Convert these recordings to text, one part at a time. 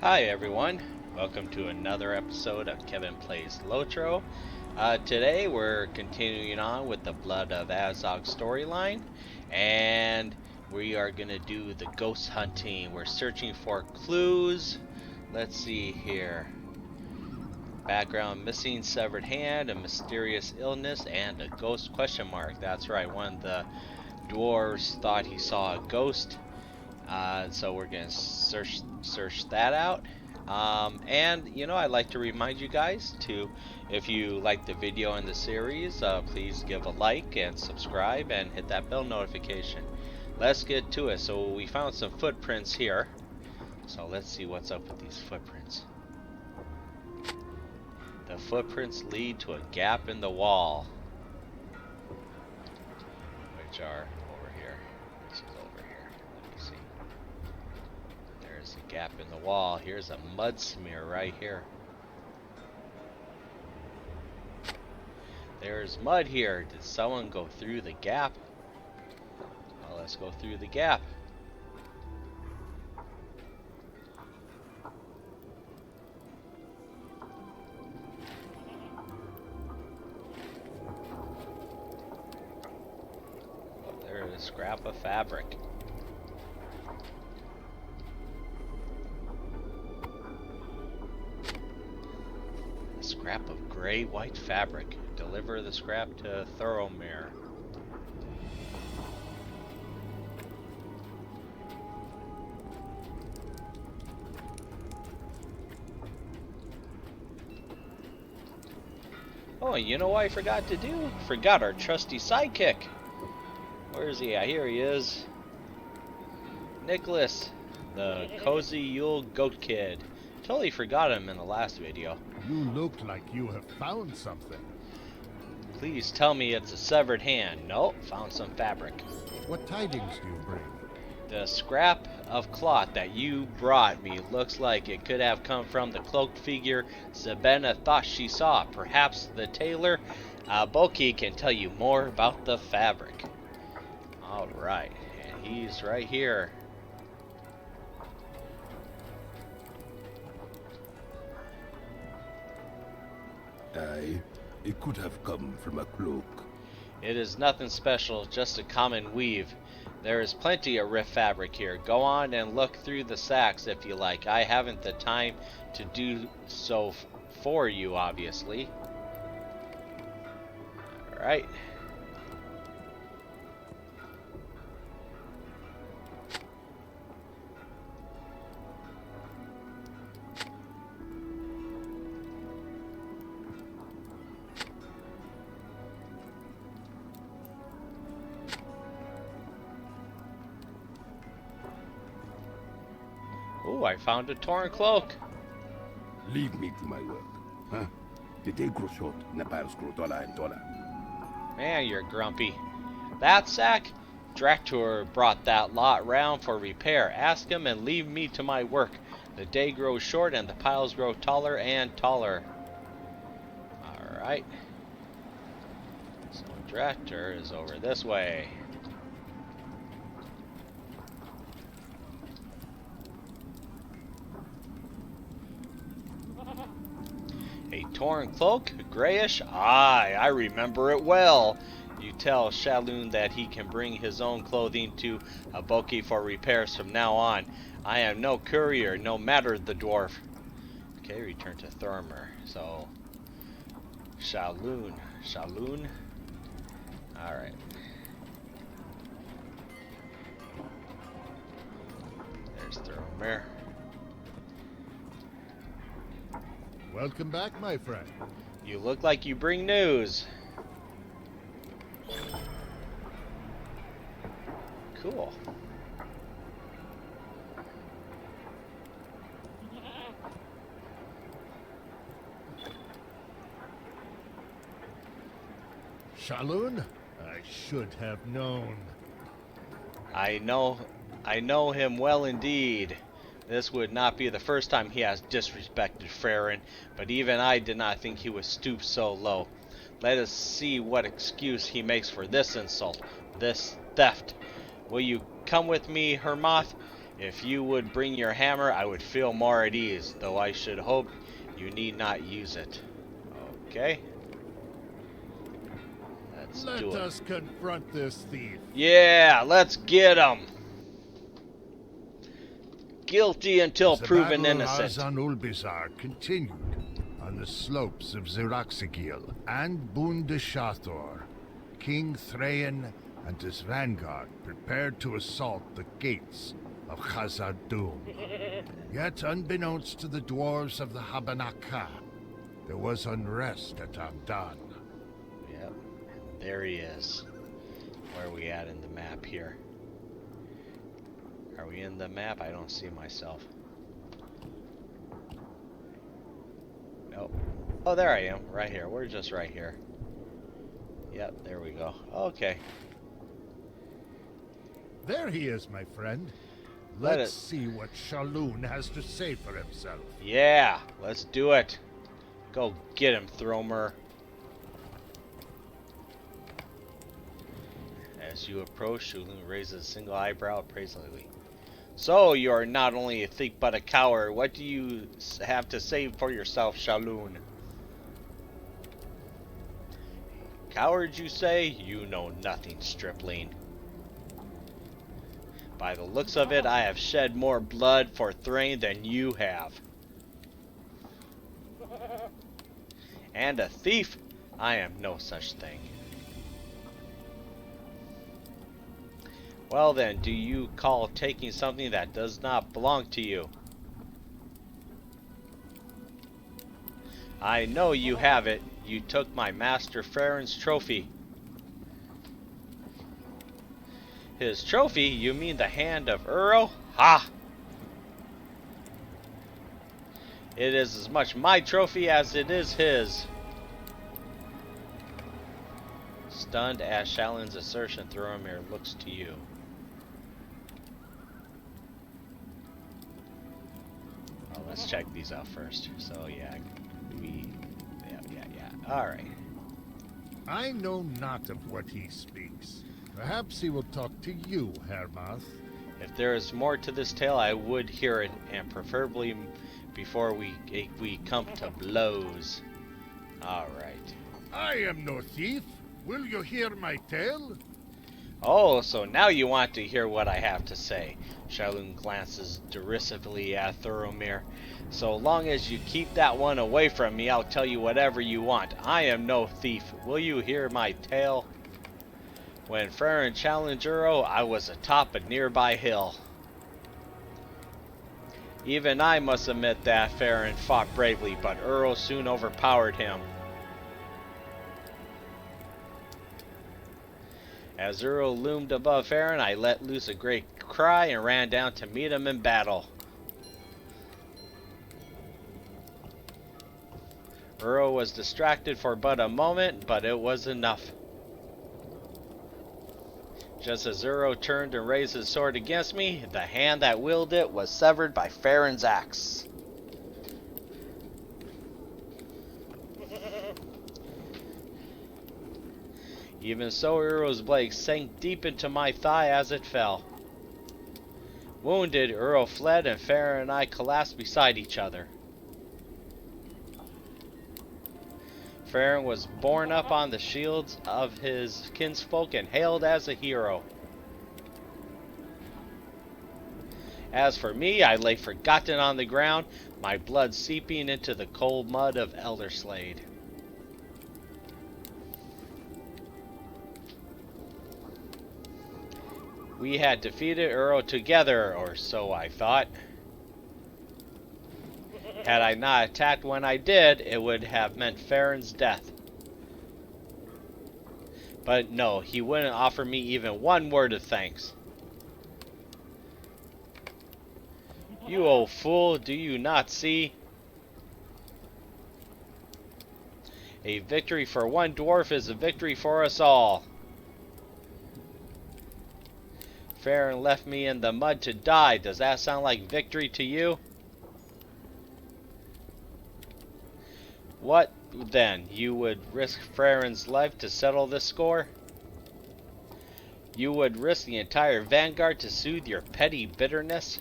Hi everyone, welcome to another episode of Kevin Plays LOTRO. Today we're continuing on with the Blood of Azog storyline, and we are going to do the ghost hunting. We're searching for clues. Let's see here. Background: missing severed hand, a mysterious illness, and a ghost question mark. That's right, one of the dwarves thought he saw a ghost. So we're gonna search that out. And I'd like to remind you guys to, if you like the video in the series, please give a like and subscribe and hit that bell notification. Let's get to it. So we found some footprints here. So let's see what's up with these footprints. The footprints lead to a gap in the wall, which are over here. This is over here. Let me see. There's a gap in the wall. Here's a mud smear right here. There's mud here. Did someone go through the gap? Well, let's go through the gap. Oh, there's a scrap of fabric. Scrap of gray white fabric. Deliver the scrap to Thorin. Oh, you know what I forgot to do? Forgot our trusty sidekick. Where is he at? Here he is. Nicholas, the cozy Yule goat kid. Totally forgot him in the last video. You look like you have found something. Please tell me it's a severed hand. Nope, found some fabric. What tidings do you bring? The scrap of cloth that you brought me looks like it could have come from the cloaked figure Sabina thought she saw. Perhaps the tailor Boki can tell you more about the fabric. Alright, and he's right here. Aye, it could have come from a cloak. It is nothing special, just a common weave. There is plenty of rift fabric here. Go on and look through the sacks if you like. I haven't the time to do so for you, obviously. Alright. Oh, I found a torn cloak. Leave me to my work. Huh? The day grows short, and the piles grow taller and taller. Man, you're grumpy. That sack? Draktor brought that lot round for repair. Ask him and leave me to my work. The day grows short and the piles grow taller and taller. Alright. So Draktor is over this way. A torn cloak, grayish? Aye, I remember it well. You tell Shaloon that he can bring his own clothing to Aboki for repairs from now on. I am no courier, no matter the dwarf. Okay, return to Thormer. So, Shaloon. Alright. There's Thormer. Welcome back, my friend. You look like you bring news. Cool. Shaloon? I should have known. I know him well indeed. This would not be the first time he has disrespected Farron, but even I did not think he would stoop so low. Let us see what excuse he makes for this insult, this theft. Will you come with me, Hermoth? If you would bring your hammer, I would feel more at ease, though I should hope you need not use it. Okay. Let's Let do it. us confront this thief. Yeah, let's get him. Guilty until As the proven Battle of innocent. Azanulbizar continued on the slopes of Xeraxigil and Bundeshathor, King Thrain and his vanguard prepared to assault the gates of Khazad-dûm. Yet, unbeknownst to the dwarves of the Habanaka, there was unrest at Amdan. Yep, there he is. Where are we at in the map here? Are we in the map? I don't see myself. Nope. Oh, there I am. Right here. We're just right here. Yep, there we go. Okay. There he is, my friend. Let's see what Shaloun has to say for himself. Yeah, let's do it. Go get him, Thromer. As you approach, Shaloun raises a single eyebrow appraisingly. So, you are not only a thief but a coward. What do you have to say for yourself, Shaloun? Coward, you say? You know nothing, stripling. By the looks of it, I have shed more blood for Thrain than you have. And a thief? I am no such thing. Well then, do you call taking something that does not belong to you? I know you have it. You took my master Farron's trophy. His trophy? You mean the hand of Uro? Ha! It is as much my trophy as it is his. Stunned at Shallin's assertion, Thoromir looks to you. Well, let's check these out first. So yeah, Alright. I know not of what he speaks. Perhaps he will talk to you, Hermoth. If there is more to this tale, I would hear it, and preferably before we come to blows. Alright. I am no thief. Will you hear my tale? Oh, so now you want to hear what I have to say. Shaloun glances derisively at Thoromir. So long as you keep that one away from me, I'll tell you whatever you want. I am no thief. Will you hear my tale? When Farron challenged Uro, I was atop a nearby hill. Even I must admit that Farron fought bravely, but Uro soon overpowered him. As Uro loomed above Farron, I let loose a great cry and ran down to meet him in battle. Uro was distracted for but a moment, but it was enough. Just as Uro turned and raised his sword against me, the hand that wielded it was severed by Farron's axe. Even so, Uro's blade sank deep into my thigh as it fell. Wounded, Uro fled and Farron and I collapsed beside each other. Farron was borne up on the shields of his kinsfolk and hailed as a hero. As for me, I lay forgotten on the ground, my blood seeping into the cold mud of Elderslade. We had defeated Uro together, or so I thought. Had I not attacked when I did, it would have meant Farron's death. But no, he wouldn't offer me even one word of thanks. You old fool, do you not see? A victory for one dwarf is a victory for us all. Farron left me in the mud to die. Does that sound like victory to you? What then? You would risk Farron's life to settle this score? You would risk the entire vanguard to soothe your petty bitterness?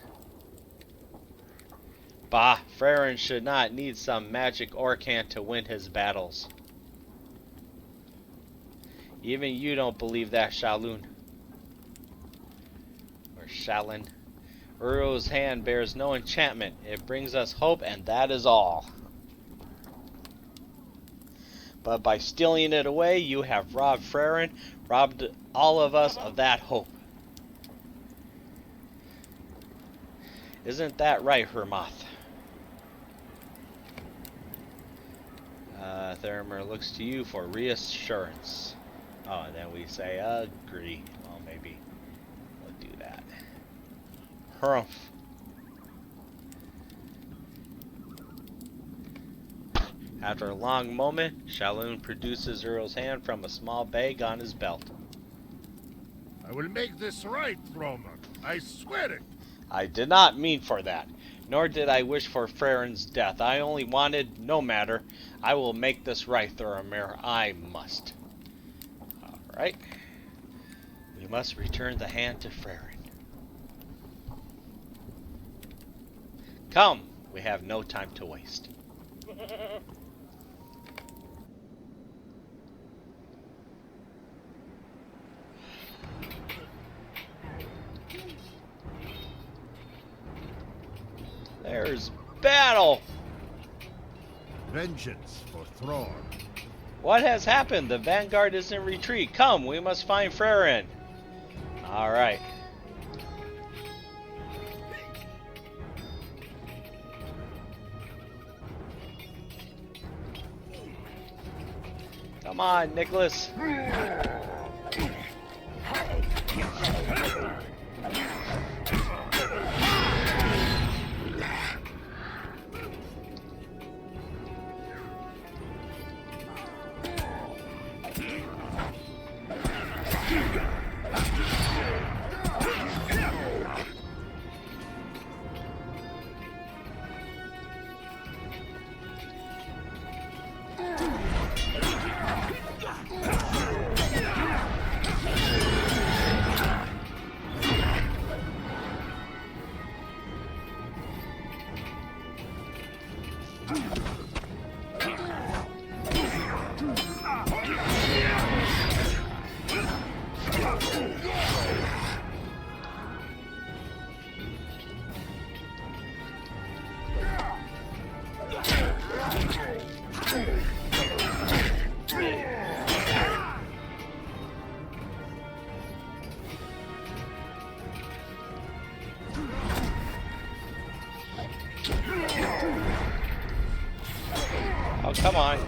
Bah, Freyren should not need some magic Orcan to win his battles. Even you don't believe that, Shalun. Or Shalin. Uro's hand bears no enchantment. It brings us hope, and that is all. But by stealing it away, you have robbed Freyren, robbed all of us of that hope. Isn't that right, Hermoth? Thurimer looks to you for reassurance. Oh, and then we say, agree. Well, maybe we'll do that. Humph. After a long moment, Shalun produces Uro's hand from a small bag on his belt. I will make this right, Thromer. I swear it. I did not mean for that, nor did I wish for Freyren's death. I only wanted, no matter, I will make this right, Thorimir. I must. Alright. We must return the hand to Freyren. Come, we have no time to waste. There's battle! Vengeance for Thror. What has happened? The vanguard is in retreat. Come, we must find Freyren. Alright. Come on, Nicholas. Oh, come on.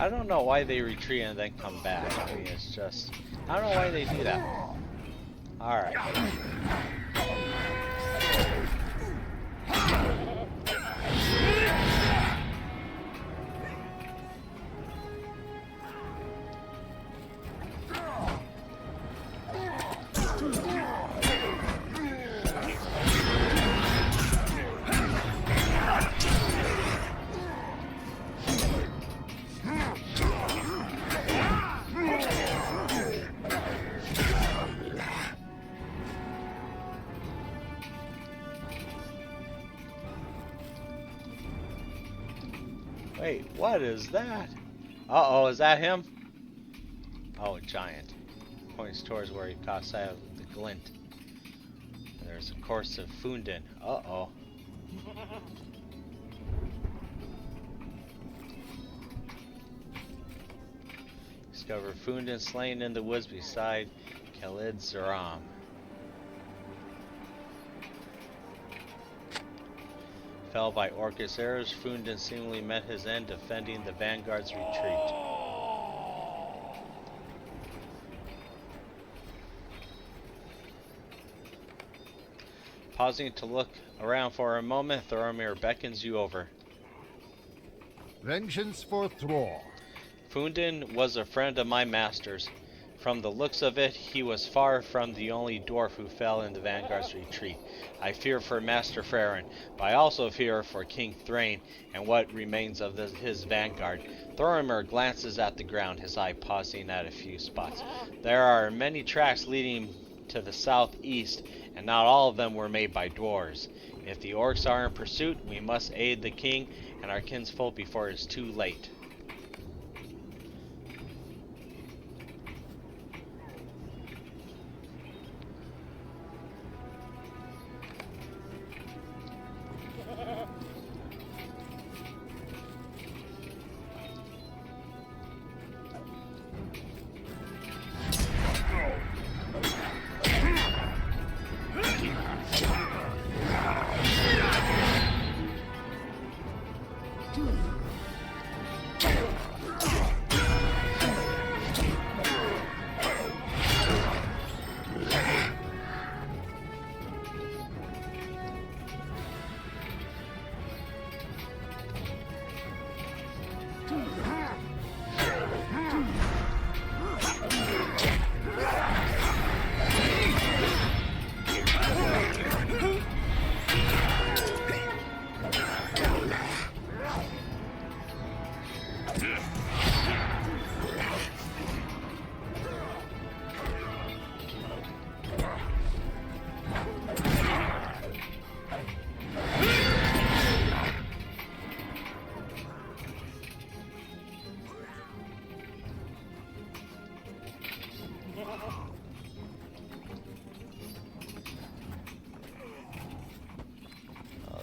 I don't know why they retreat and then come back. I mean, it's just... I don't know why they do that. Alright. Wait, what is that? Uh-oh, is that him? Oh, a giant. Points towards where he caught sight of the glint. There's a course of Fundin. Uh-oh. Discover Fundin slain in the woods beside Khalid Zaram. repelled by Orcus arrows, Fundin seemingly met his end defending the vanguard's retreat. Pausing to look around for a moment, Thoromir beckons you over. Vengeance for Thrall. Fundin was a friend of my master's. From the looks of it, he was far from the only dwarf who fell in the vanguard's retreat. I fear for Master Farron, but I also fear for King Thrain and what remains of his vanguard. Thoromir glances at the ground, his eye pausing at a few spots. There are many tracks leading to the southeast, and not all of them were made by dwarves. If the orcs are in pursuit, we must aid the king and our kinsfolk before it is too late.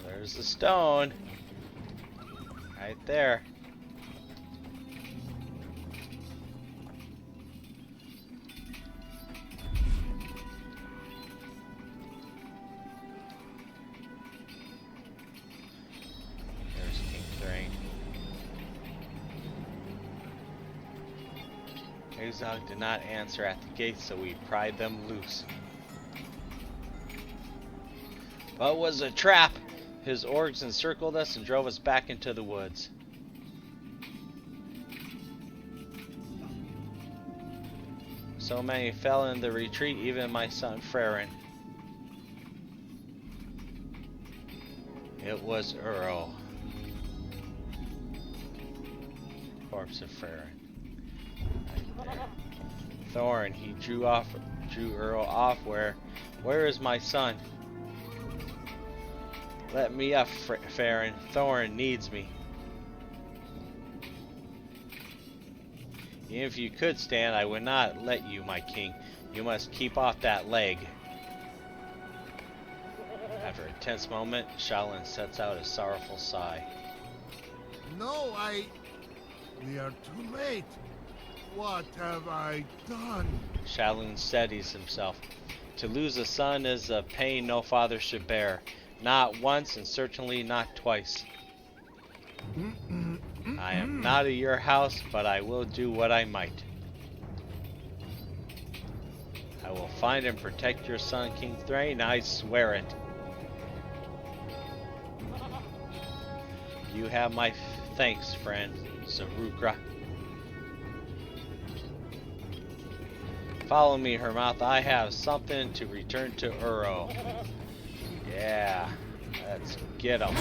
There's the stone. Right there. There's King Thrain. Azog did not answer at the gate, so we pried them loose. But it was a trap! His orcs encircled us and drove us back into the woods. So many fell in the retreat, even my son Farron. It was Uro. Corpse of Farron. Right there. Thorin, he drew Uro off. Where is my son? Let me up, Farron. Thorin needs me. Even if you could stand, I would not let you, my king. You must keep off that leg. After a tense moment, Shaolin sets out a sorrowful sigh. No, we are too late. What have I done? Shaolin steadies himself. To lose a son is a pain no father should bear. Not once, and certainly not twice. I am not of your house, but I will do what I might. I will find and protect your son, King Thrain, I swear it. You have my thanks, friend, Zarukra. Follow me, Hermoth. I have something to return to Uro. Yeah, let's get him.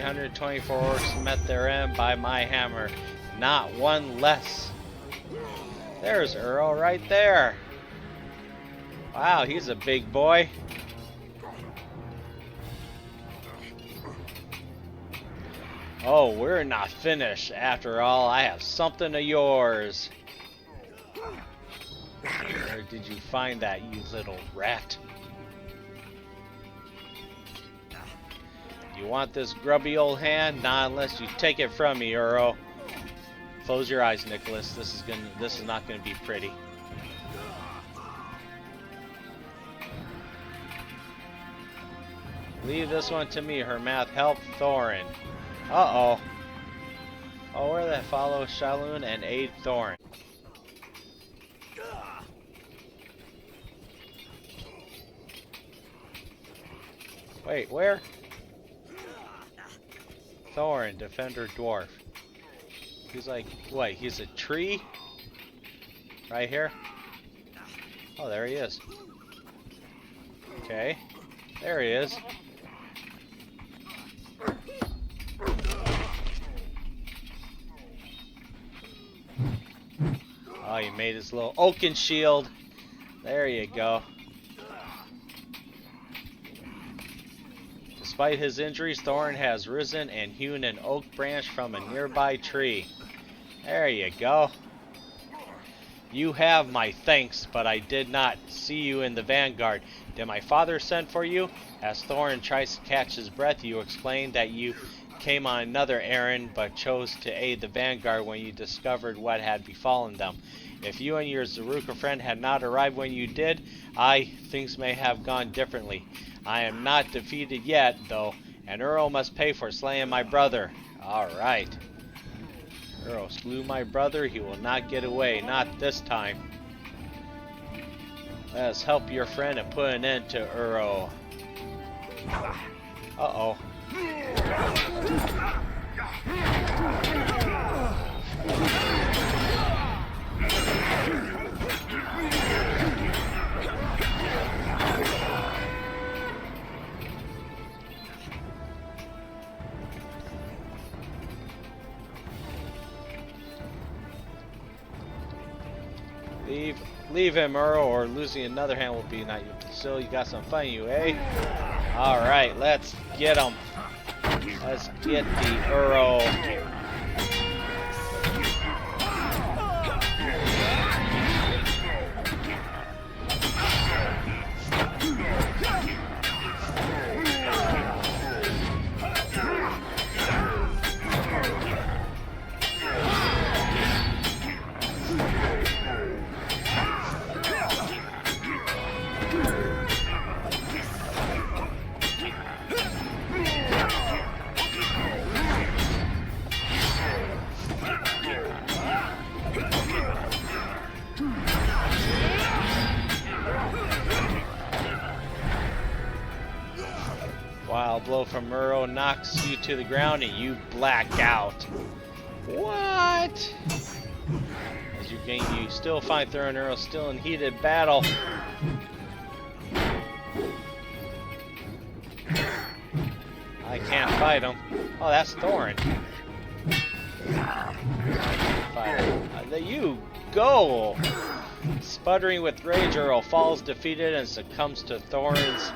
324 orcs met their end by my hammer. Not one less. There's Earl right there. Wow, he's a big boy. Oh, we're not finished. After all, I have something of yours. Where did you find that, you little rat? You want this grubby old hand? Not unless you take it from me, Earl. Close your eyes, Nicholas. This is not gonna be pretty. Leave this one to me, Hermath. Help Thorin. Uh-oh. Oh, where that follow Shalun and aid Thorin. Wait, where? Thorin, Defender Dwarf. He's like, what, he's a tree? Right here? Oh, there he is. Okay. There he is. Oh, he made his little Oakenshield. There you go. Despite his injuries, Thorin has risen and hewn an oak branch from a nearby tree. There you go. You have my thanks, but I did not see you in the vanguard. Did my father send for you? As Thorin tries to catch his breath, you explain that you came on another errand, but chose to aid the vanguard when you discovered what had befallen them. If you and your Zaruka friend had not arrived when you did, things may have gone differently. I am not defeated yet, though, and Earl must pay for slaying my brother. Alright. Earl slew my brother, he will not get away, not this time. Let us help your friend and put an end to Earl. Uh-oh. Leave him, Earl, or losing another hand will be not you. Still, you got some fun, you, eh? Alright, let's get him. Let's get the Earl. Wild blow from Earl knocks you to the ground and you black out. What? As you still find Thorin and Earl still in heated battle. I can't fight him. Oh, that's Thorin. There you go! Sputtering with rage, Earl falls defeated and succumbs to Thorin's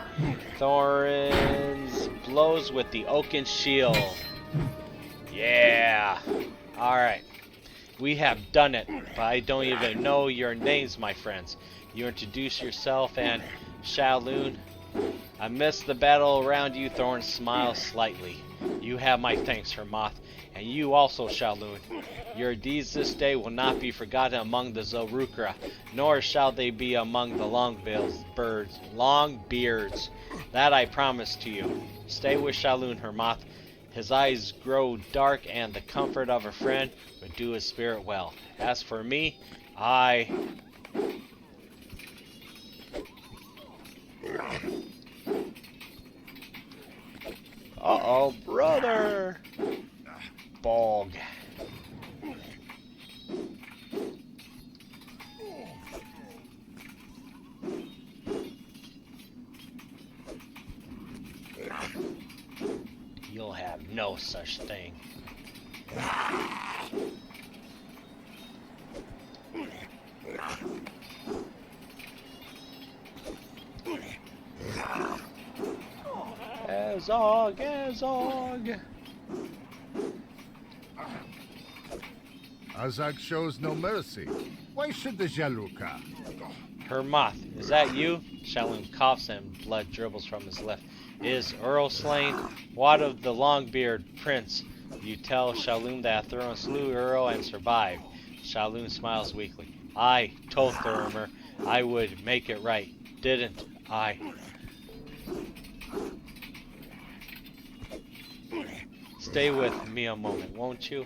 blows with the Oakenshield. Yeah. Alright. We have done it, but I don't even know your names, my friends. You introduce yourself and Shalun. Amidst the battle around you, Thorin smiles slightly. You have my thanks, Hermoth, and you also, Shalun. Your deeds this day will not be forgotten among the Zarukra, nor shall they be among the Longbeards. That I promise to you. Stay with Shalun, Hermoth. His eyes grow dark, and the comfort of a friend would do his spirit well. As for me, Uh-oh, brother! Bog. You'll have no such thing. Azog, Azog. Azog shows no mercy. Why should the Jaluka? Hermoth, is that you? Shalom coughs and blood dribbles from his lip. Is Earl slain? What of the Longbeard prince? You tell Shalom that Thorin slew Earl and survived. Shalom smiles weakly. I told Thorin I would make it right. Didn't I? Stay with me a moment, won't you?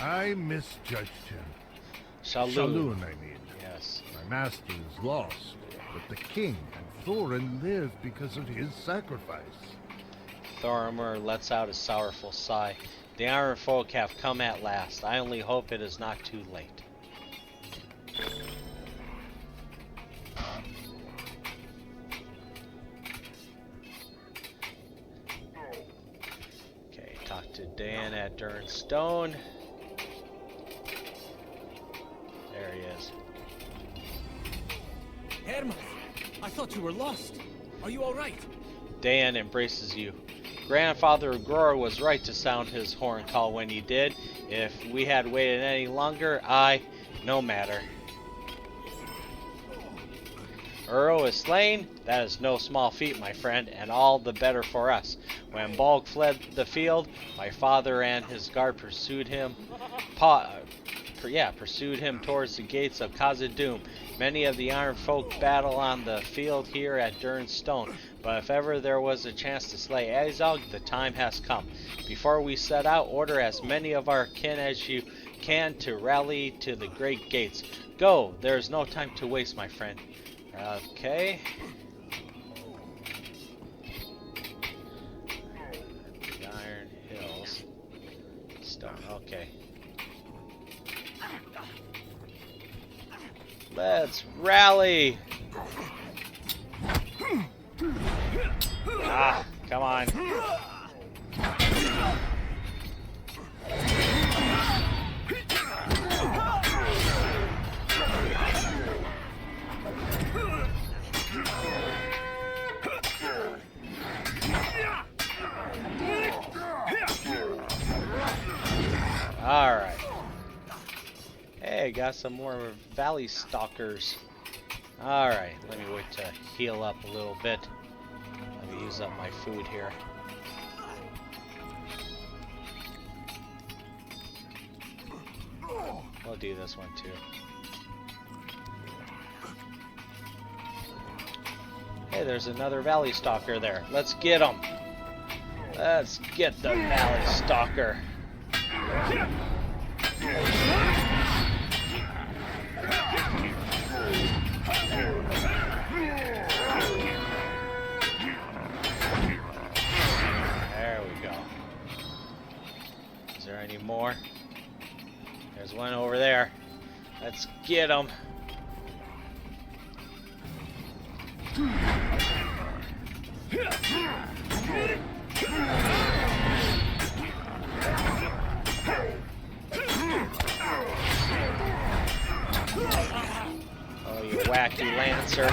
I misjudged him. Shalom. I mean. Yes. My master is lost, but the king and Thorin live because of his sacrifice. Thorin lets out a sorrowful sigh. The Iron Folk have come at last. I only hope it is not too late. Okay, talk to Dan at Durnstone. There he is. Hermos, I thought you were lost. Are you all right? Dan embraces you. Grandfather Gror was right to sound his horn call when he did. If we had waited any longer, no matter. Earl is slain? That is no small feat, my friend, and all the better for us. When Balg fled the field, my father and his guard pursued him towards the gates of Khazad-dûm. Many of the Iron Folk battle on the field here at Durnstone, but if ever there was a chance to slay Azog, the time has come. Before we set out, order as many of our kin as you can to rally to the great gates. Go! There is no time to waste, my friend. Okay. The Iron Hills. Stone. Okay. Let's rally! Ah, come on. Alright. Hey, got some more Valley Stalkers. Alright, let me wait to heal up a little bit. Let me use up my food here. We'll do this one too. Hey, there's another Valley Stalker there. Let's get him. Let's get the Valley Stalker. There we go. Is there any more? There's one over there. Let's get him. Oh, you wacky Lancer.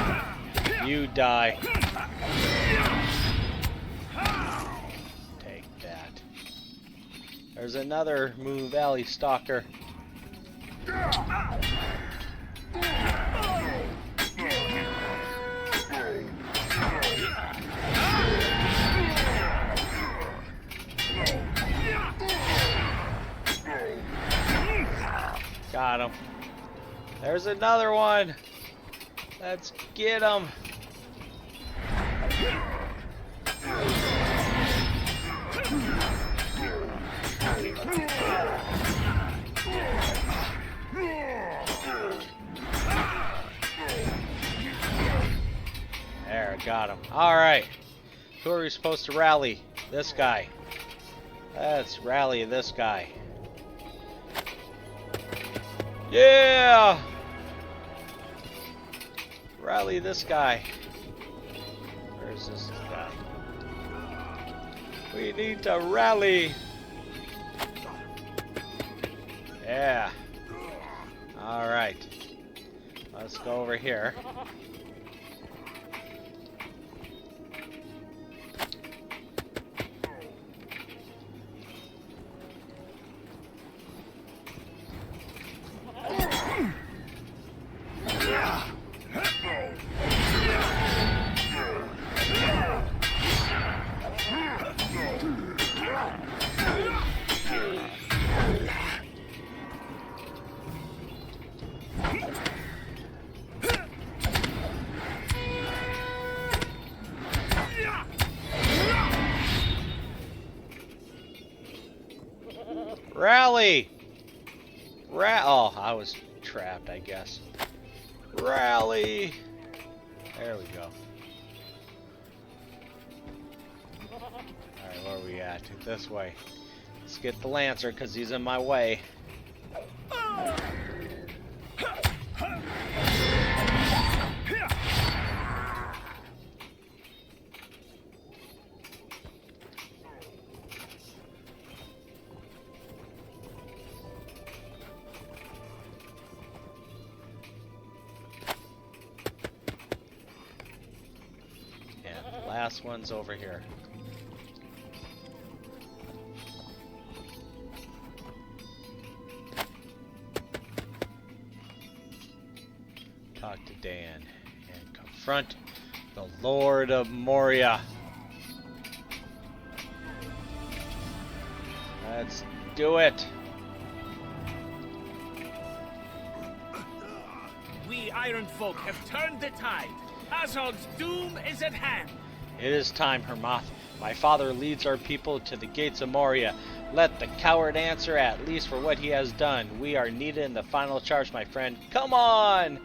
You die. Take that. There's another Moon Valley Stalker. Got him. There's another one. Let's get him. There, got him. Alright. Who are we supposed to rally? This guy. Let's rally this guy. Yeah! Rally this guy. Where's this guy? We need to rally. Yeah. Alright. Let's go over here. Rally! Oh, I was trapped, I guess. Rally! There we go. Alright, where are we at? This way. Let's get the Lancer, because he's in my way. Last one's over here. Talk to Dan and confront the Lord of Moria. Let's do it. We Iron Folk have turned the tide. Azog's doom is at hand. It is time, Hermoth. My father leads our people to the gates of Moria. Let the coward answer at least for what he has done. We are needed in the final charge, my friend. Come on!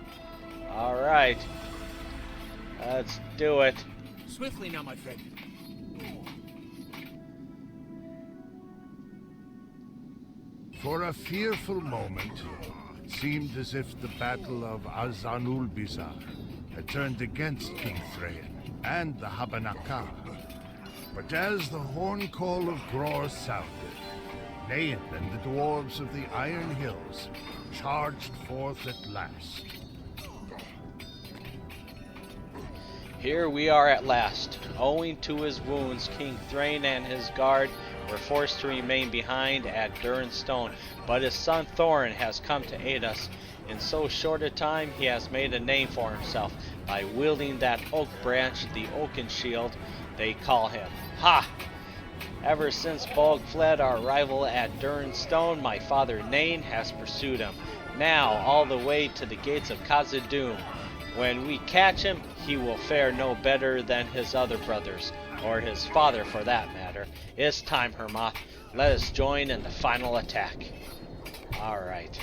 Alright. Let's do it. Swiftly now, my friend. For a fearful moment, it seemed as if the Battle of Azanulbizar had turned against King Thrain and the Habanaka. But as the horn call of Gror sounded, Nain and the dwarves of the Iron Hills charged forth at last. Here we are at last. Owing to his wounds, King Thrain and his guard were forced to remain behind at Durinstone, but his son Thorin has come to aid us. In so short a time, he has made a name for himself by wielding that oak branch, the Oakenshield, they call him. Ha! Ever since Bolg fled our rival at Durinstone, my father Nain has pursued him, now all the way to the gates of Khazad-dûm. When we catch him, he will fare no better than his other brothers, or his father for that matter. It's time, Hermoth. Let us join in the final attack. Alright.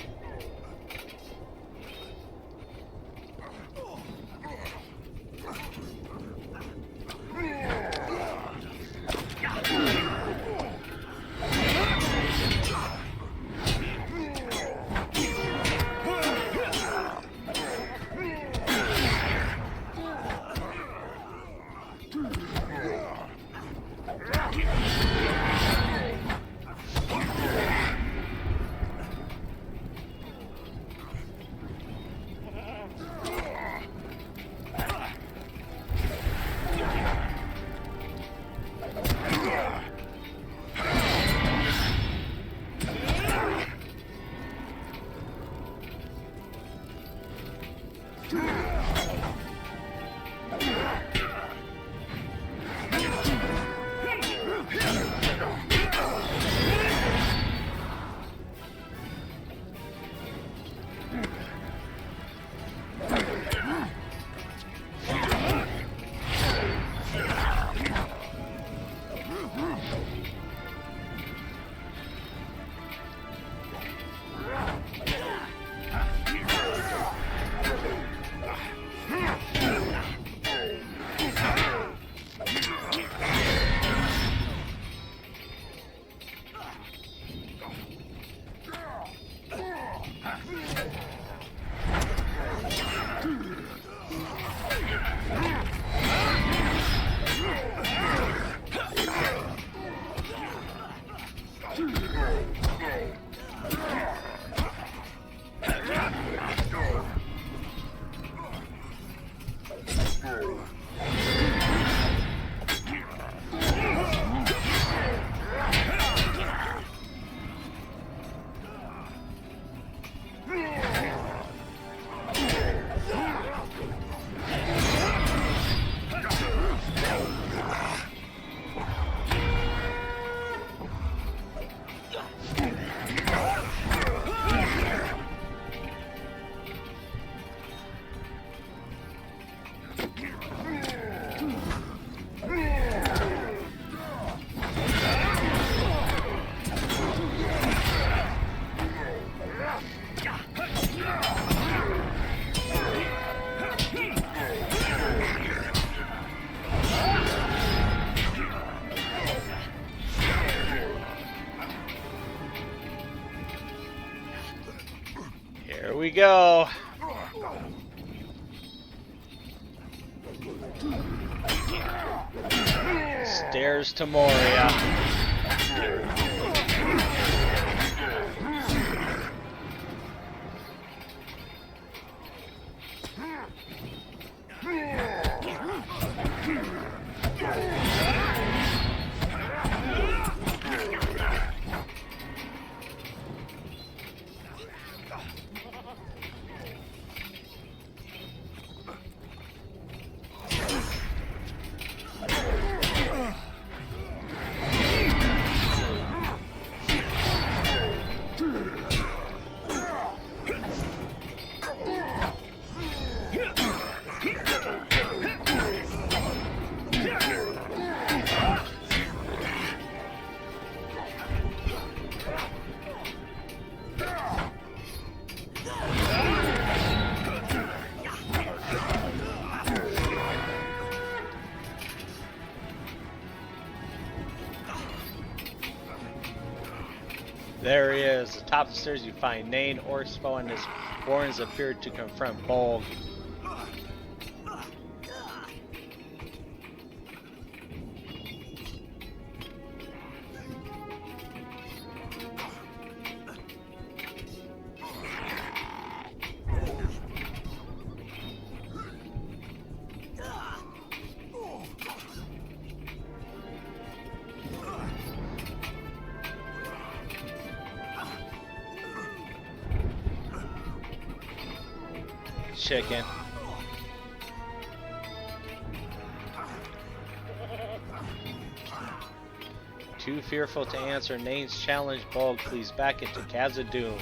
we go. Stairs to Moria. There he is. Atop the stairs you find Nain, Orcspo, and his warriors appear to confront Bolg. Chicken. Too fearful to answer Nain's challenge, Bolg flees back into Khazad-dûm.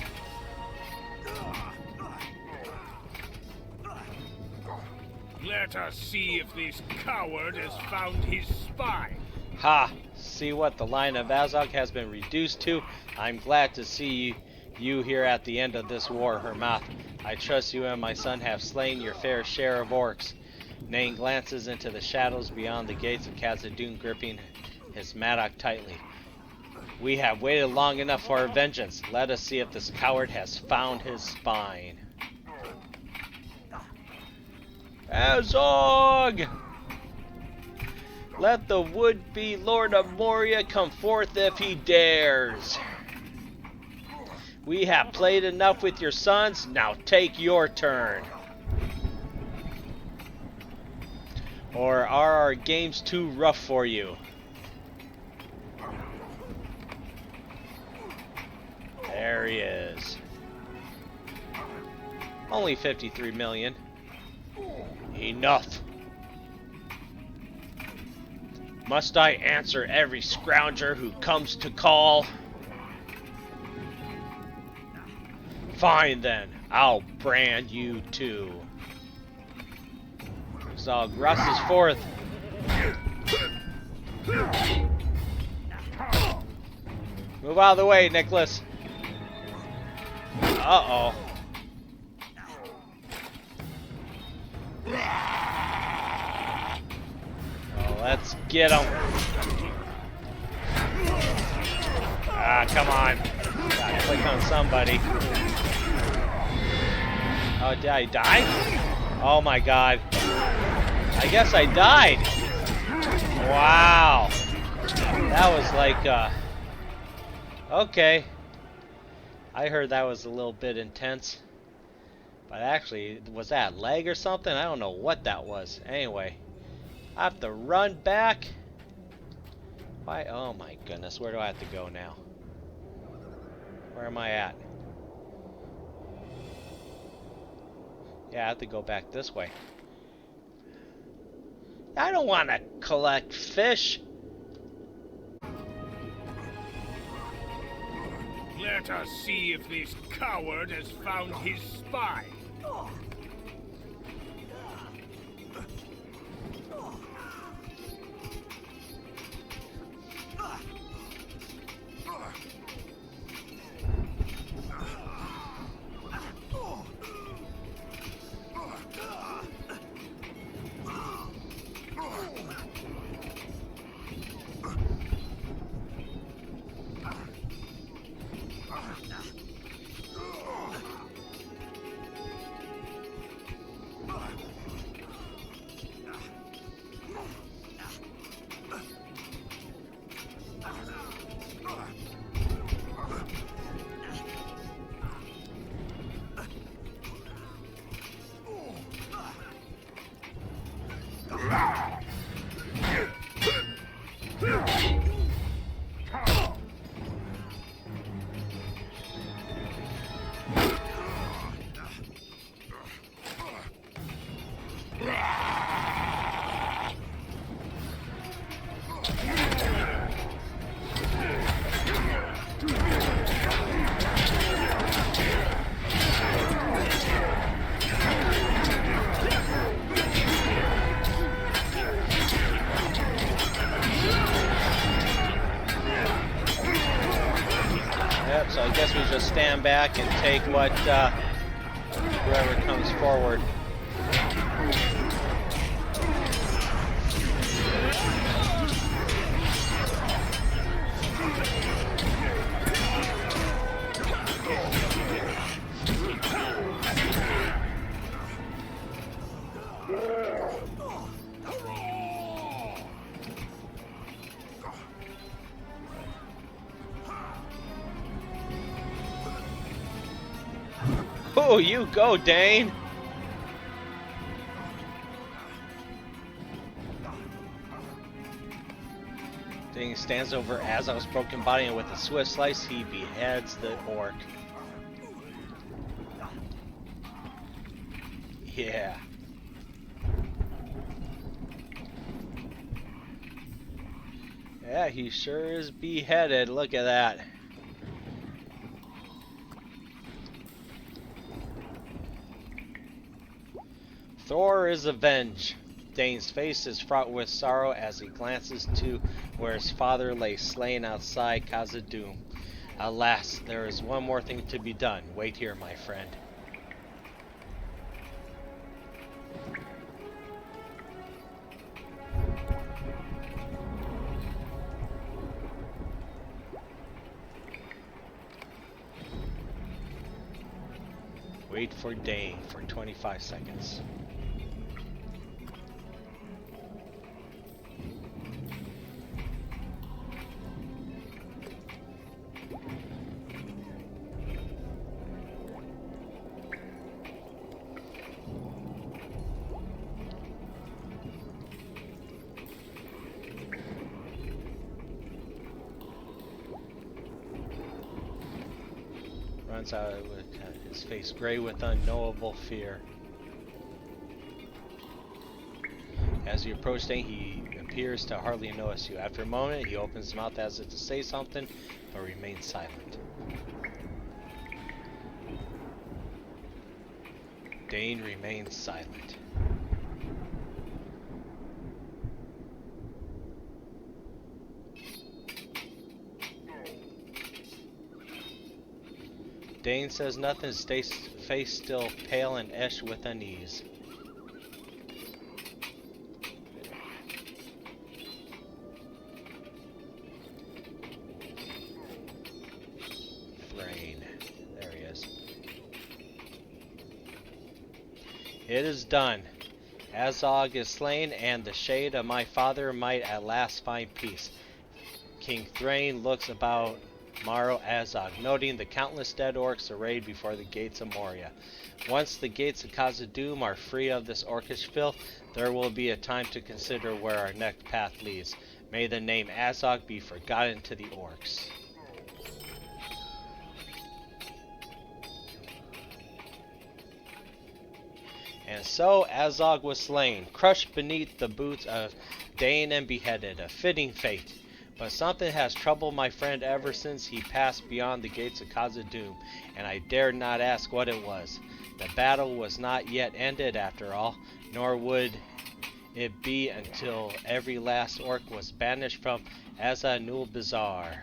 Let us see if this coward has found his spy. Ha! See what the line of Azog has been reduced to? I'm glad to see you here at the end of this war, Hermoth. I trust you and my son have slain your fair share of orcs. Nain glances into the shadows beyond the gates of Khazad-dûm, gripping his mattock tightly. We have waited long enough for our vengeance. Let us see if this coward has found his spine. Azog! Let the would-be Lord of Moria come forth if he dares. We have played enough with your sons, now take your turn. Or are our games too rough for you? There he is. Only 53 million. Enough. Must I answer every scrounger who comes to call? Fine then, I'll brand you too. Azog rushes forth. Move out of the way, Nicholas. Uh-oh. Oh, let's get him. Ah, come on. Gotta click on somebody. Oh, did I die? Oh my god. I guess I died. Wow. That was like, okay. I heard that was a little bit intense. But actually, was that leg or something? I don't know what that was. Anyway. I have to run back. Why? Oh my goodness. Where do I have to go now? Where am I at? Yeah, I have to go back this way. I don't want to collect fish. Let us see if this coward has found his spy. So I guess we just stand back and take what whoever comes forward. Oh, you go, Dane! Dane stands over Azog's broken body, and with a swift slice, he beheads the orc. Yeah. Yeah, he sure is beheaded. Look at that. Thor is avenged. Dane's face is fraught with sorrow as he glances to where his father lay slain outside Khazad-dûm. Alas, there is one more thing to be done. Wait here, my friend. Wait for Dane for 25 seconds. Runs out with his face gray with unknowable fear. As you approach Dane, he appears to hardly notice you. After a moment, he opens his mouth as if to say something, but remains silent. Dane remains silent. Dane says nothing, his face still pale and etched with unease. Thrain. There he is. It is done. Azog is slain, and the shade of my father might at last find peace. King Thrain looks about Maro Azog, noting the countless dead orcs arrayed before the gates of Moria. Once the gates of Khazad-dûm are free of this orcish filth, there will be a time to consider where our next path leads. May the name Azog be forgotten to the orcs. And so Azog was slain, crushed beneath the boots of Dane and beheaded, a fitting fate. But something has troubled my friend ever since he passed beyond the gates of Khazad-dûm, and I dared not ask what it was. The battle was not yet ended after all, nor would it be until every last orc was banished from Azanulbizar.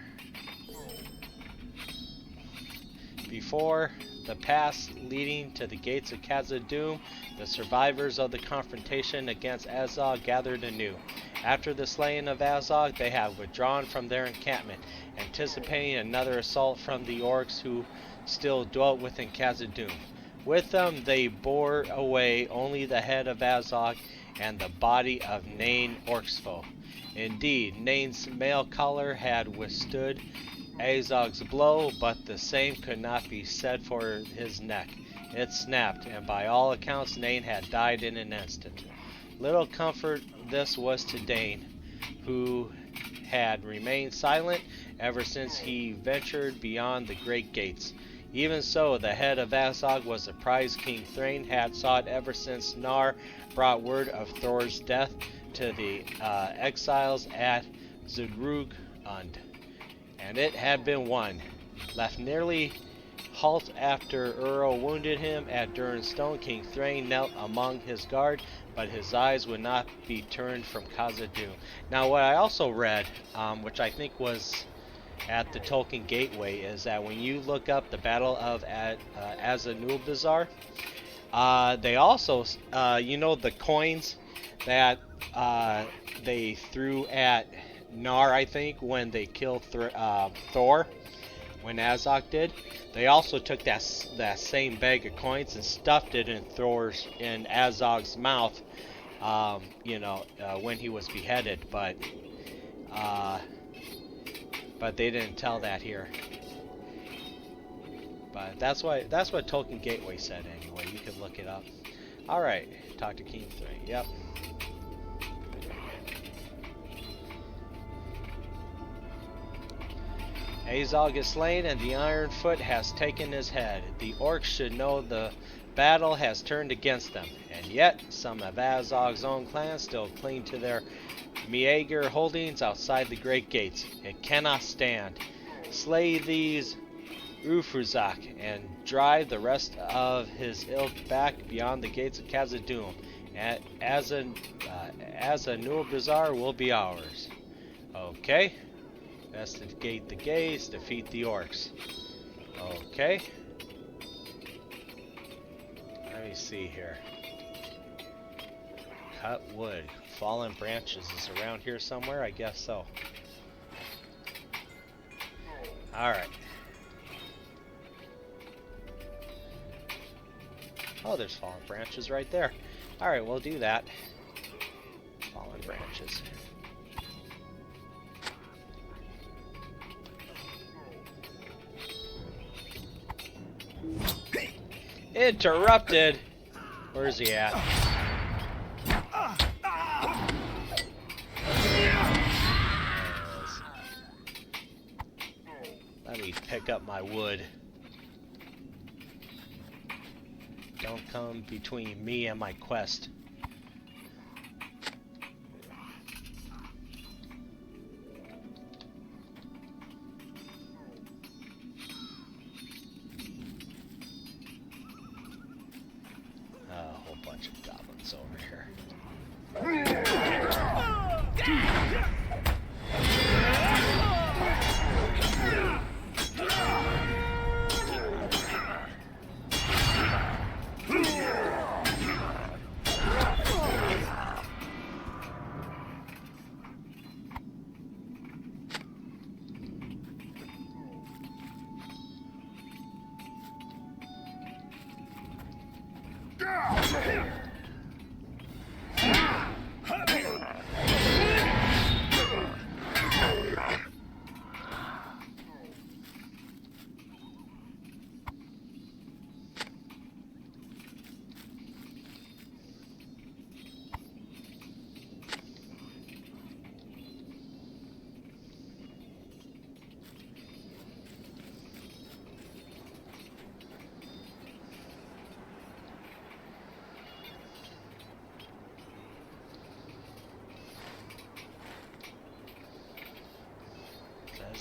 Before the pass leading to the gates of Khazad-dûm, the survivors of the confrontation against Azog gathered anew. After the slaying of Azog, they have withdrawn from their encampment, anticipating another assault from the orcs who still dwelt within Khazad-dûm. With them, they bore away only the head of Azog and the body of Nain Orcsfoe. Indeed, Nain's mail collar had withstood Azog's blow, but the same could not be said for his neck. It snapped, and by all accounts Nain had died in an instant. Little comfort this was to Dane, who had remained silent ever since he ventured beyond the great gates. Even so, the head of Azog was a prize King Thrain had sought ever since Nar brought word of Thor's death to the exiles at Zudrugund, and it had been won. Left nearly halt after Uro wounded him at Durin's Stone, King Thrain knelt among his guard, but his eyes would not be turned from Khazad-dûm. Now, what I also read, which I think was at the Tolkien Gateway is that when you look up the Battle of Azanulbizar, they also, you know, the coins that they threw at Nar, I think, when they killed Thor, when Azog did. They also took that same bag of coins and stuffed it in Azog's mouth, when he was beheaded, but they didn't tell that here. But that's what Tolkien Gateway said anyway. You can look it up. All right, talk to King 3. Yep. Azog is slain and the Iron Foot has taken his head. The orcs should know the battle has turned against them, and yet some of Azog's own clans still cling to their Meager holdings outside the great gates. It cannot stand. Slay these Ufruzak and drive the rest of his ilk back beyond the gates of Khazad-dûm. Azanulbizar will be ours. Okay. Investigate the gates, defeat the orcs. Okay. Let me see here. Cut wood. Fallen branches is around here somewhere? I guess so. Alright. Oh, there's fallen branches right there. Alright, we'll do that. Fallen branches. Interrupted! Where's he at? Let me pick up my wood. Don't come between me and my quest. A whole bunch of goblins over here.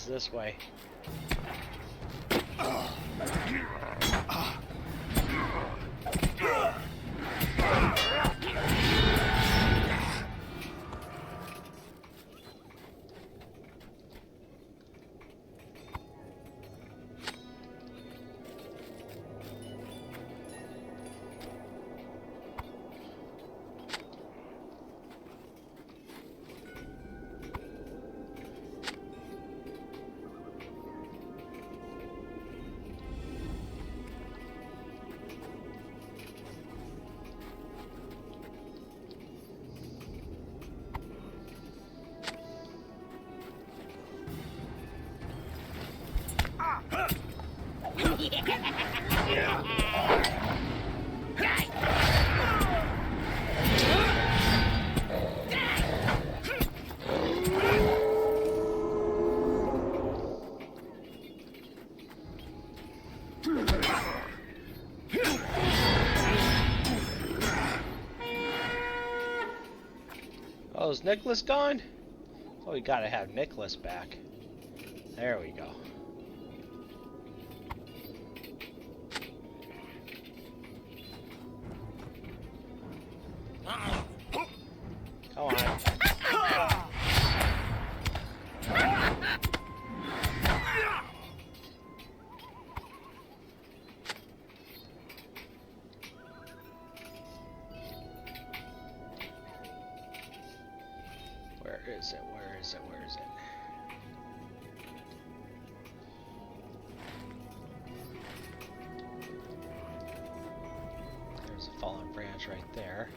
This way. Oh, is Nicholas gone? Oh, we gotta have Nicholas back. There we go. Come on. There's right there.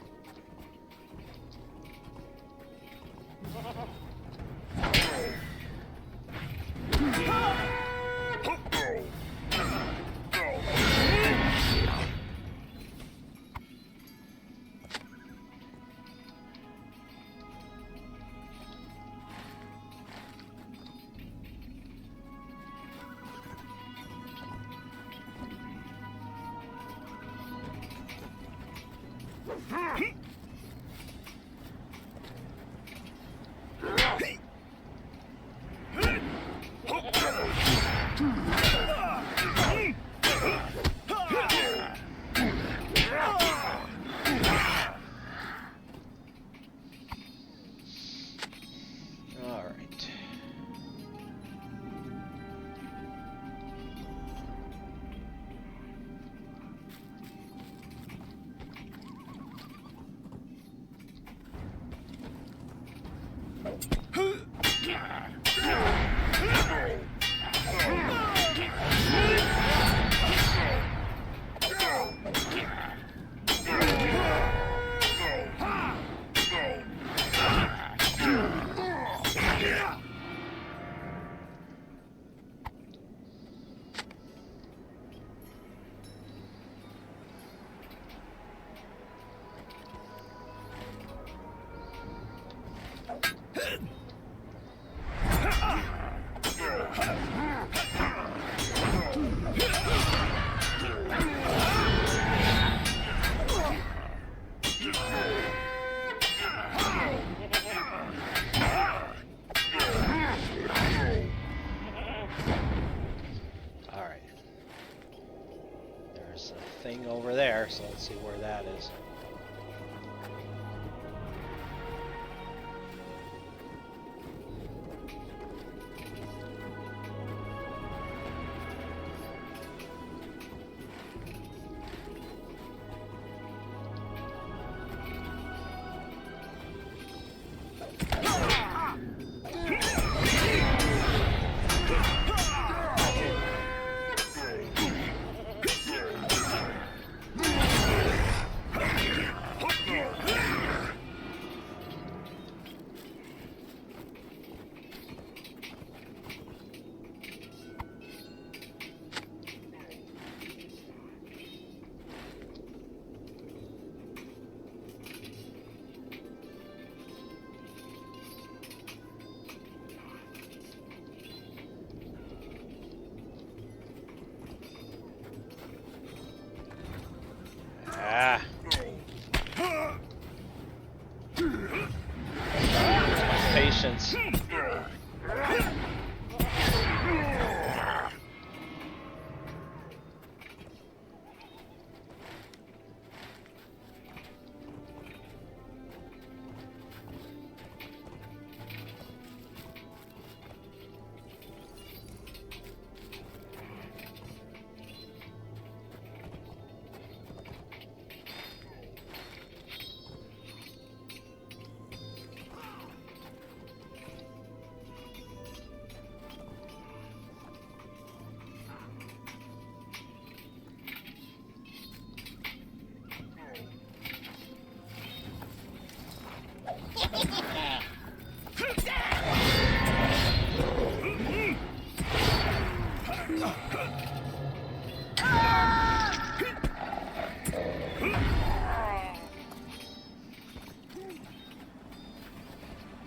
Alright. Alright. There's a thing over there, so let's see where that is. Ah. My patience.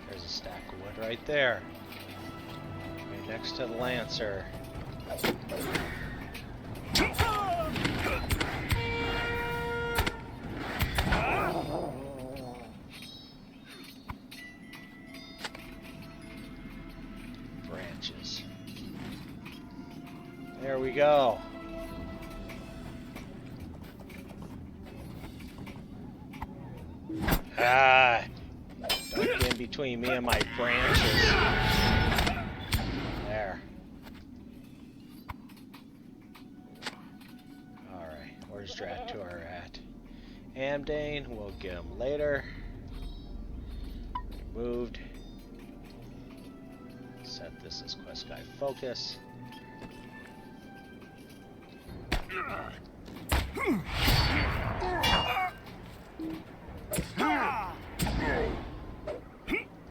There's a stack of wood right there. Right next to the Lancer. Branches. There we go. Ah, don't get in between me and my branches. There. Alright, where's Dratur at? Amdane, we'll get him later. Removed. Set this as quest guide focus.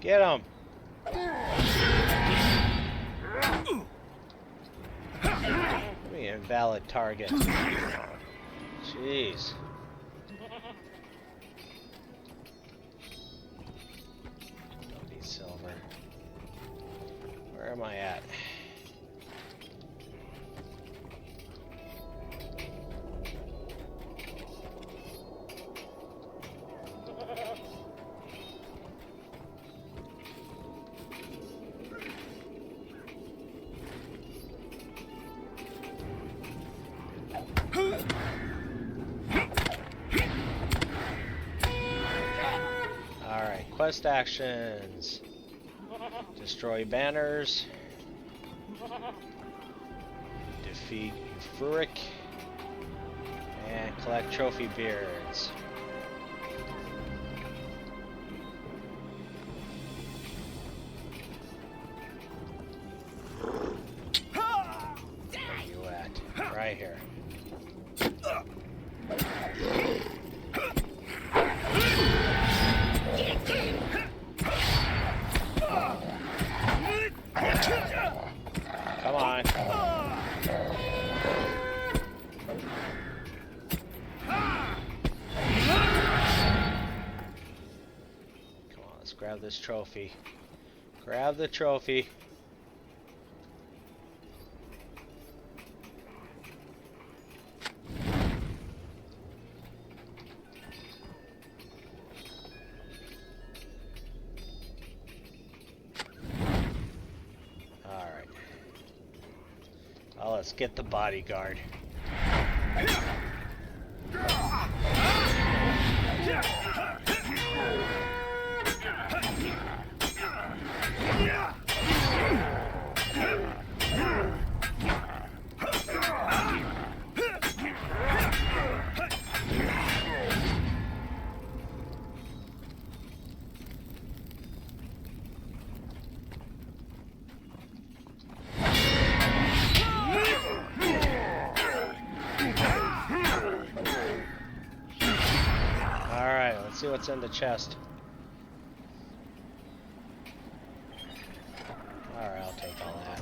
Get him! Give me an invalid target. Jeez. Don't need silver. Where am I at? Alright, quest actions. Destroy banners. Defeat Euphoric. And collect trophy beards. Where are you at? Right here. Come on. Come on, let's grab this trophy. Grab the trophy. Oh, let's get the bodyguard. See what's in the chest. Alright, I'll take all that.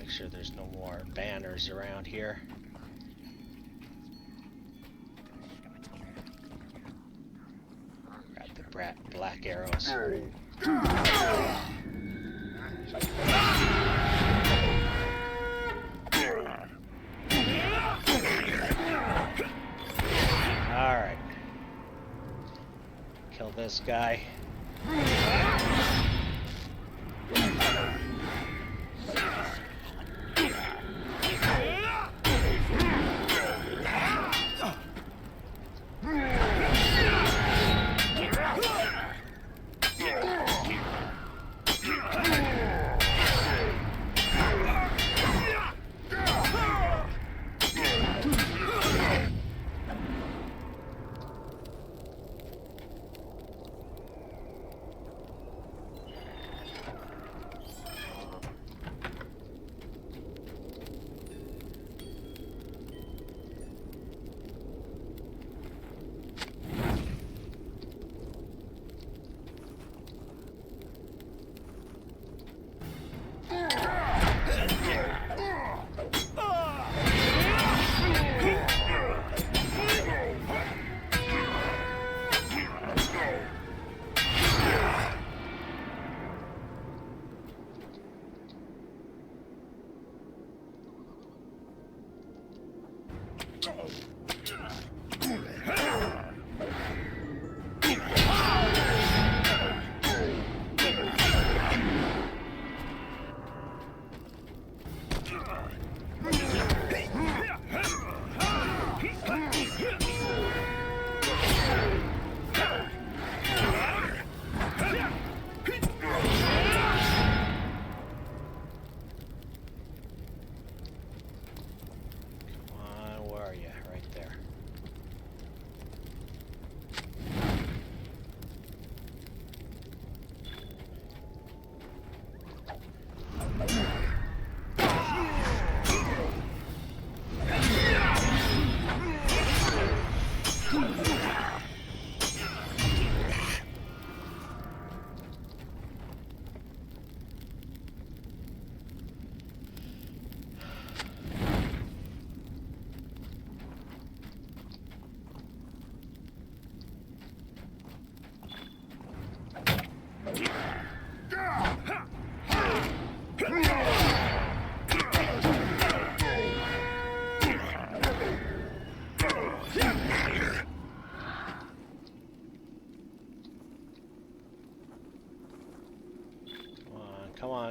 Sure there's no more banners around here. Got the black arrows. Alright. Kill this guy.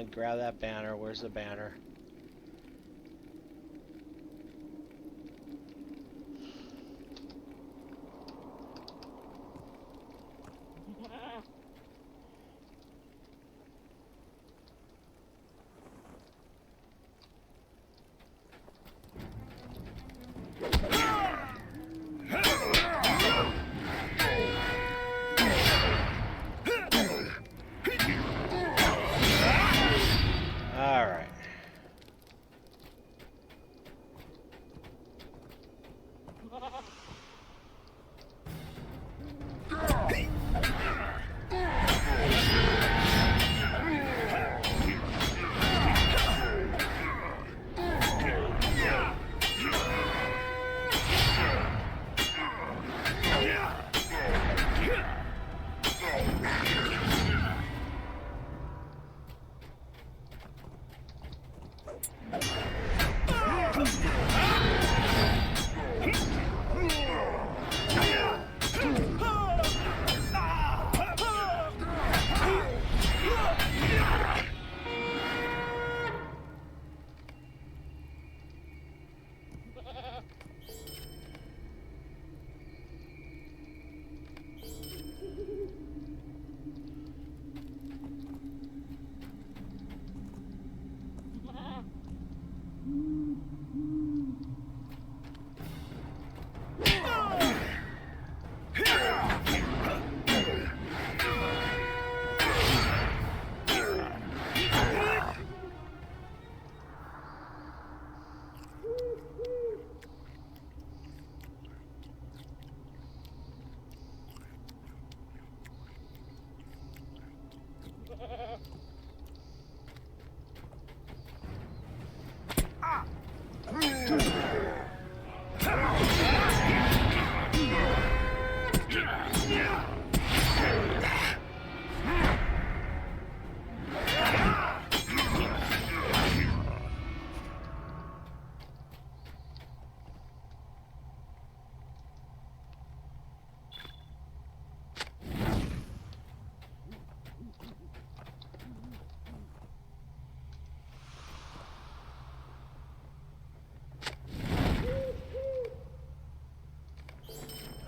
on, grab that banner. Where's the banner?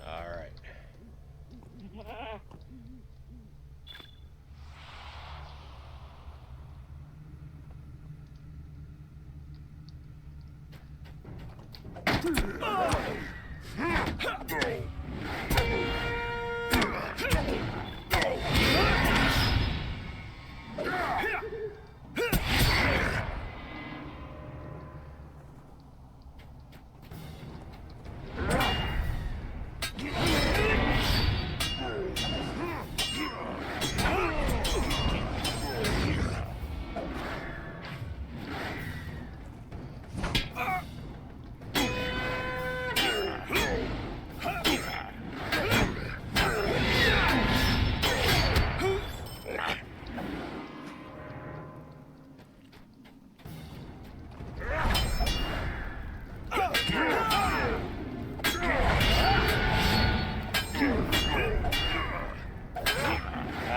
Alright.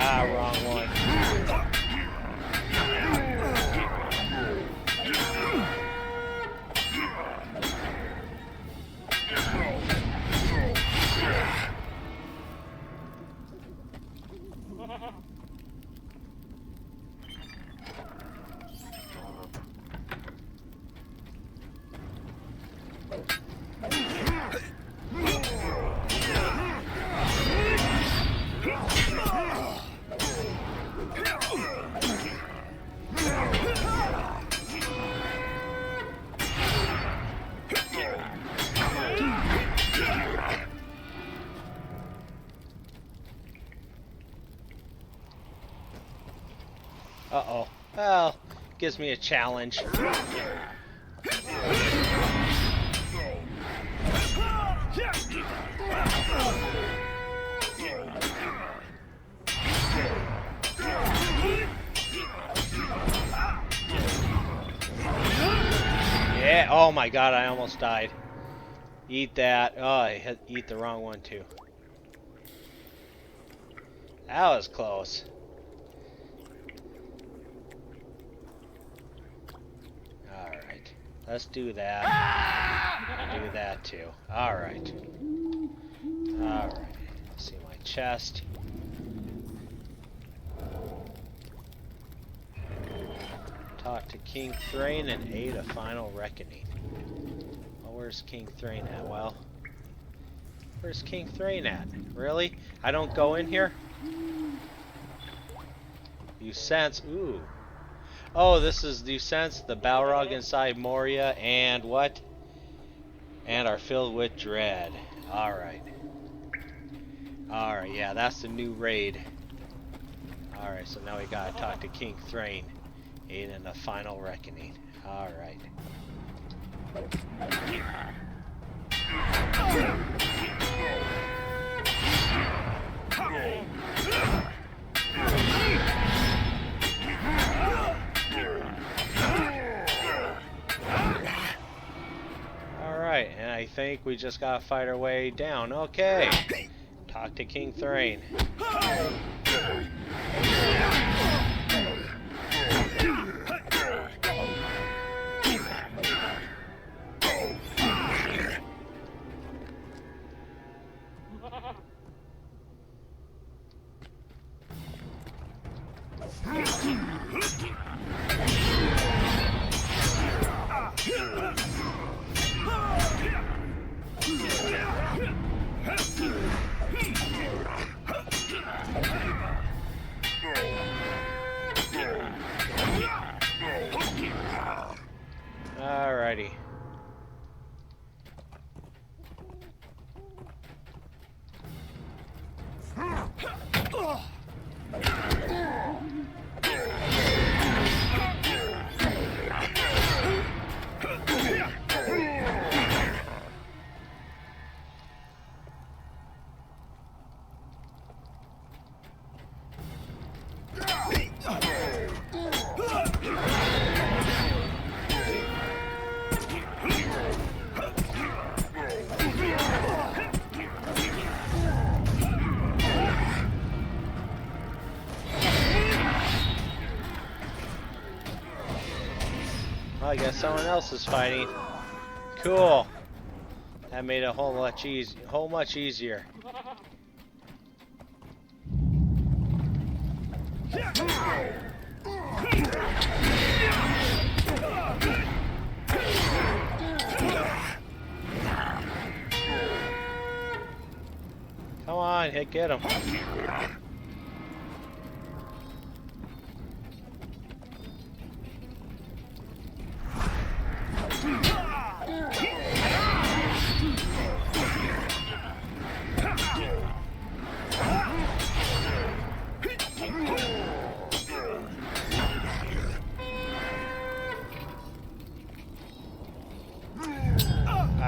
Ah, wrong one. Uh-oh. Well, gives me a challenge. Yeah, oh my god, I almost died. Eat that. Oh, I had eat the wrong one too. That was close. Alright. Let's do that. Do that too. Alright. Alright. See my chest. Talk to King Thrain and aid a final reckoning. Well, where's King Thrain at? Well, where's King Thrain at? Really? I don't go in here? You sense... Ooh. Oh, this is... You sense the Balrog inside Moria and what? And are filled with dread. Alright. Alright, yeah, that's the new raid. Alright, so now we gotta talk to King Thrain. Aid in the final reckoning. Alright. Alright, and I think we just gotta fight our way down. Okay. Talk to King Thrain. Alrighty. I guess someone else is fighting. Cool. That made it a whole much easier. Come on, get him.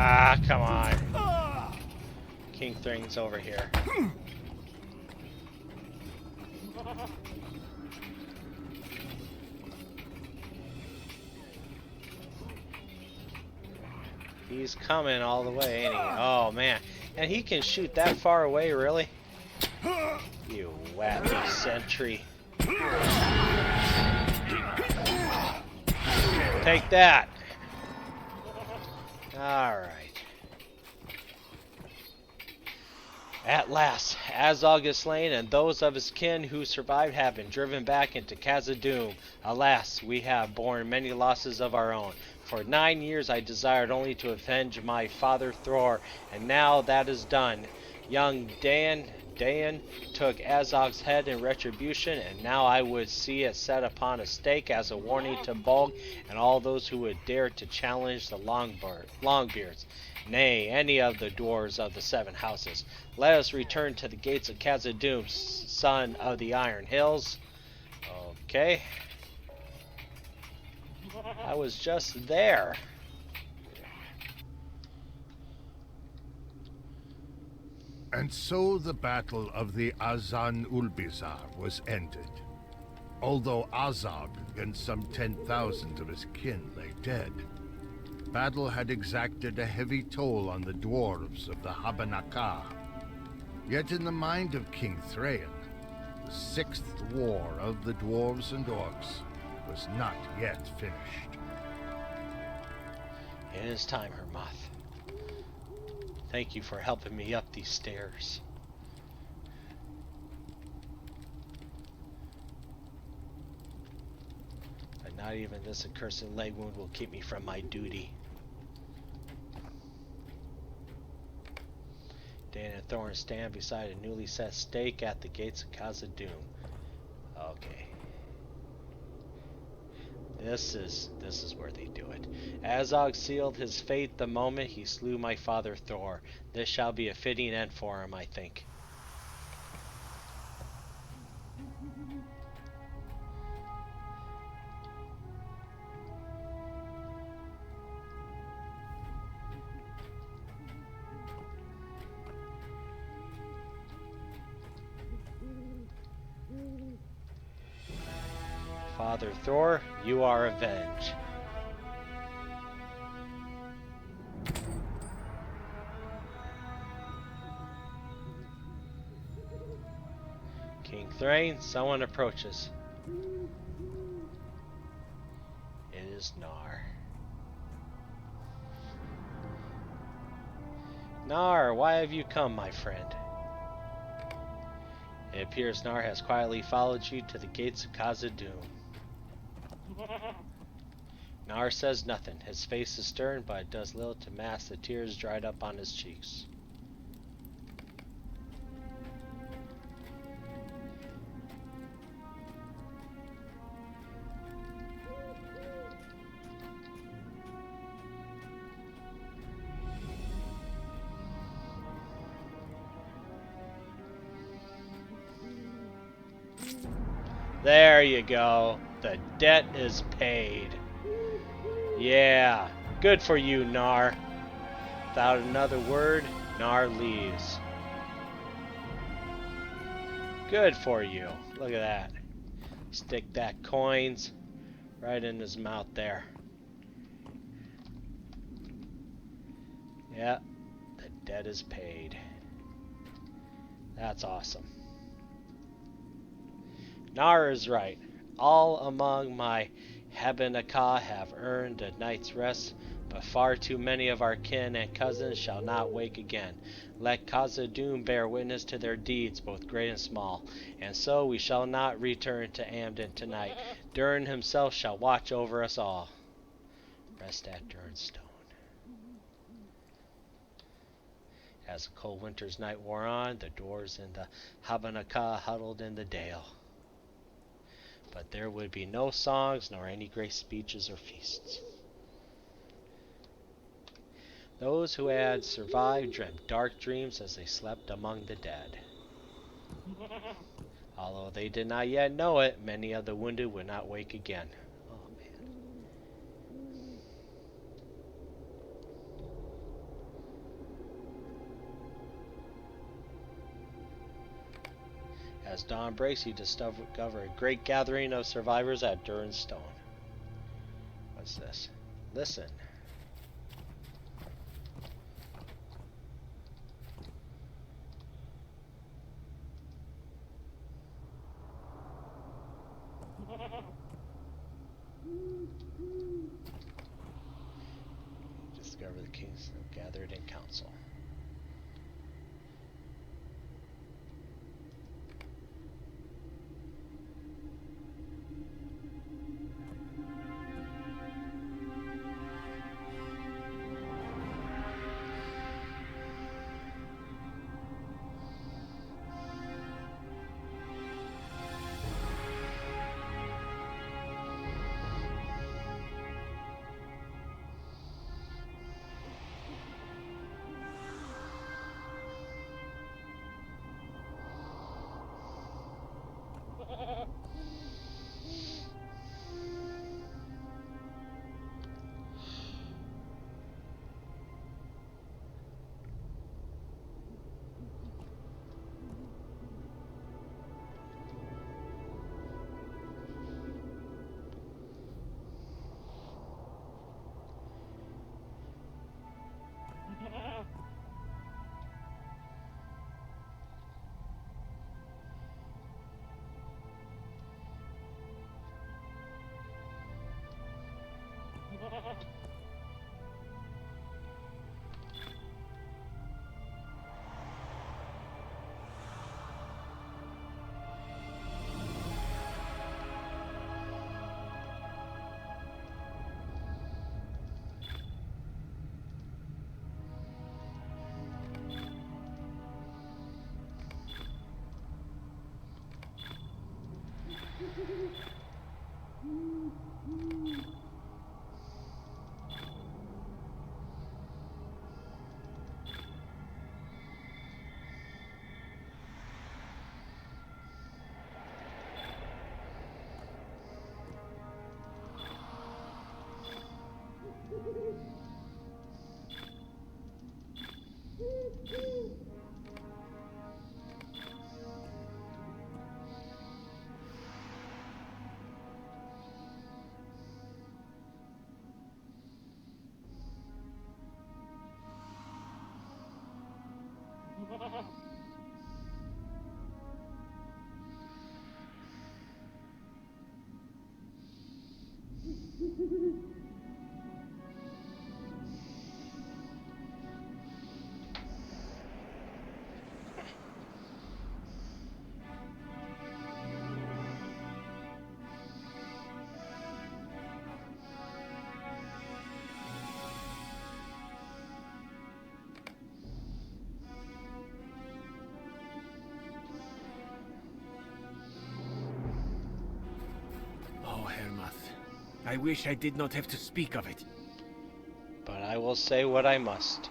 Ah, come on. King Thrain's over here. He's coming all the way, ain't he? Oh, man. And he can shoot that far away, really? You wacky sentry. Take that. Alright. At last, Azog is slain, and those of his kin who survived have been driven back into Khazad-dûm. Alas, we have borne many losses of our own. For 9 years I desired only to avenge my father Thor, and now that is done. Young Dayan took Azog's head in retribution, and now I would see it set upon a stake as a warning to Bolg and all those who would dare to challenge the Longbeards, nay, any of the dwarves of the Seven Houses. Let us return to the gates of Khazad-dûm, son of the Iron Hills. Okay. I was just there. And so the Battle of the Azanulbizar was ended. Although Azog and some 10,000 of his kin lay dead, battle had exacted a heavy toll on the dwarves of the Habanakah. Yet in the mind of King Thrain, the sixth war of the dwarves and orcs was not yet finished. It is time, Hermoth. Thank you for helping me up these stairs. But not even this accursed leg wound will keep me from my duty. Dan and Thorin stand beside a newly set stake at the gates of Khazad-dûm. Okay. This is where they do it. Azog sealed his fate the moment he slew my father Thor. This shall be a fitting end for him, I think. Father Thor, you are avenged. King Thrain, someone approaches. It is Nar. Nar, why have you come, my friend? It appears Nar has quietly followed you to the gates of Khazad-dûm. Nar says nothing. His face is stern, but it does little to mask the tears dried up on his cheeks. There you go. The debt is paid. Yeah, good for you, Nar. Without another word, Nar leaves. Good for you. Look at that. Stick that coins right in his mouth there. Yeah, the debt is paid. That's awesome. Nar is right. All among my Habenakah have earned a night's rest, but far too many of our kin and cousins shall not wake again. Let Khazad-dûm bear witness to their deeds, both great and small, and so we shall not return to Amdin tonight. Durin himself shall watch over us all. Rest at Durin's stone. As the cold winter's night wore on, the dwarves in the Habenakah huddled in the dale. But there would be no songs, nor any great speeches or feasts. Those who had survived dreamt dark dreams as they slept among the dead. Although they did not yet know it, many of the wounded would not wake again. Oh, man. As dawn breaks, you discover a great gathering of survivors at Durin's Stone. What's this? Listen. Discover the kings gathered in council. Oh, Hermath. I wish I did not have to speak of it. But I will say what I must.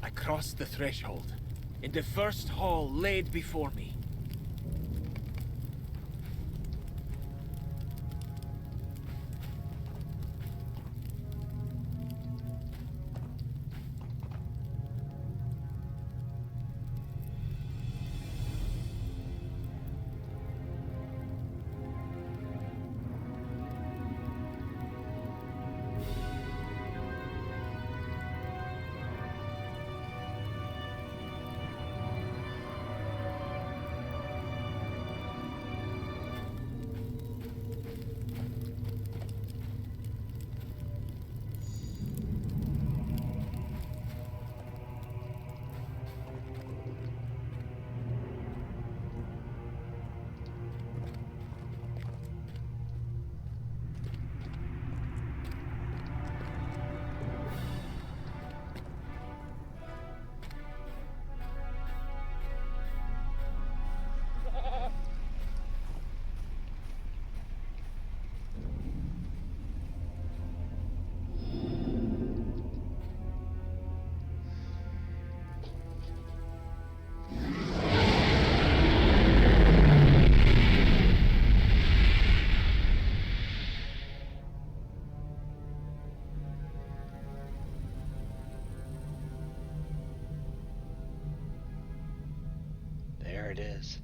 I crossed the threshold, in the first hall laid before me. There it is.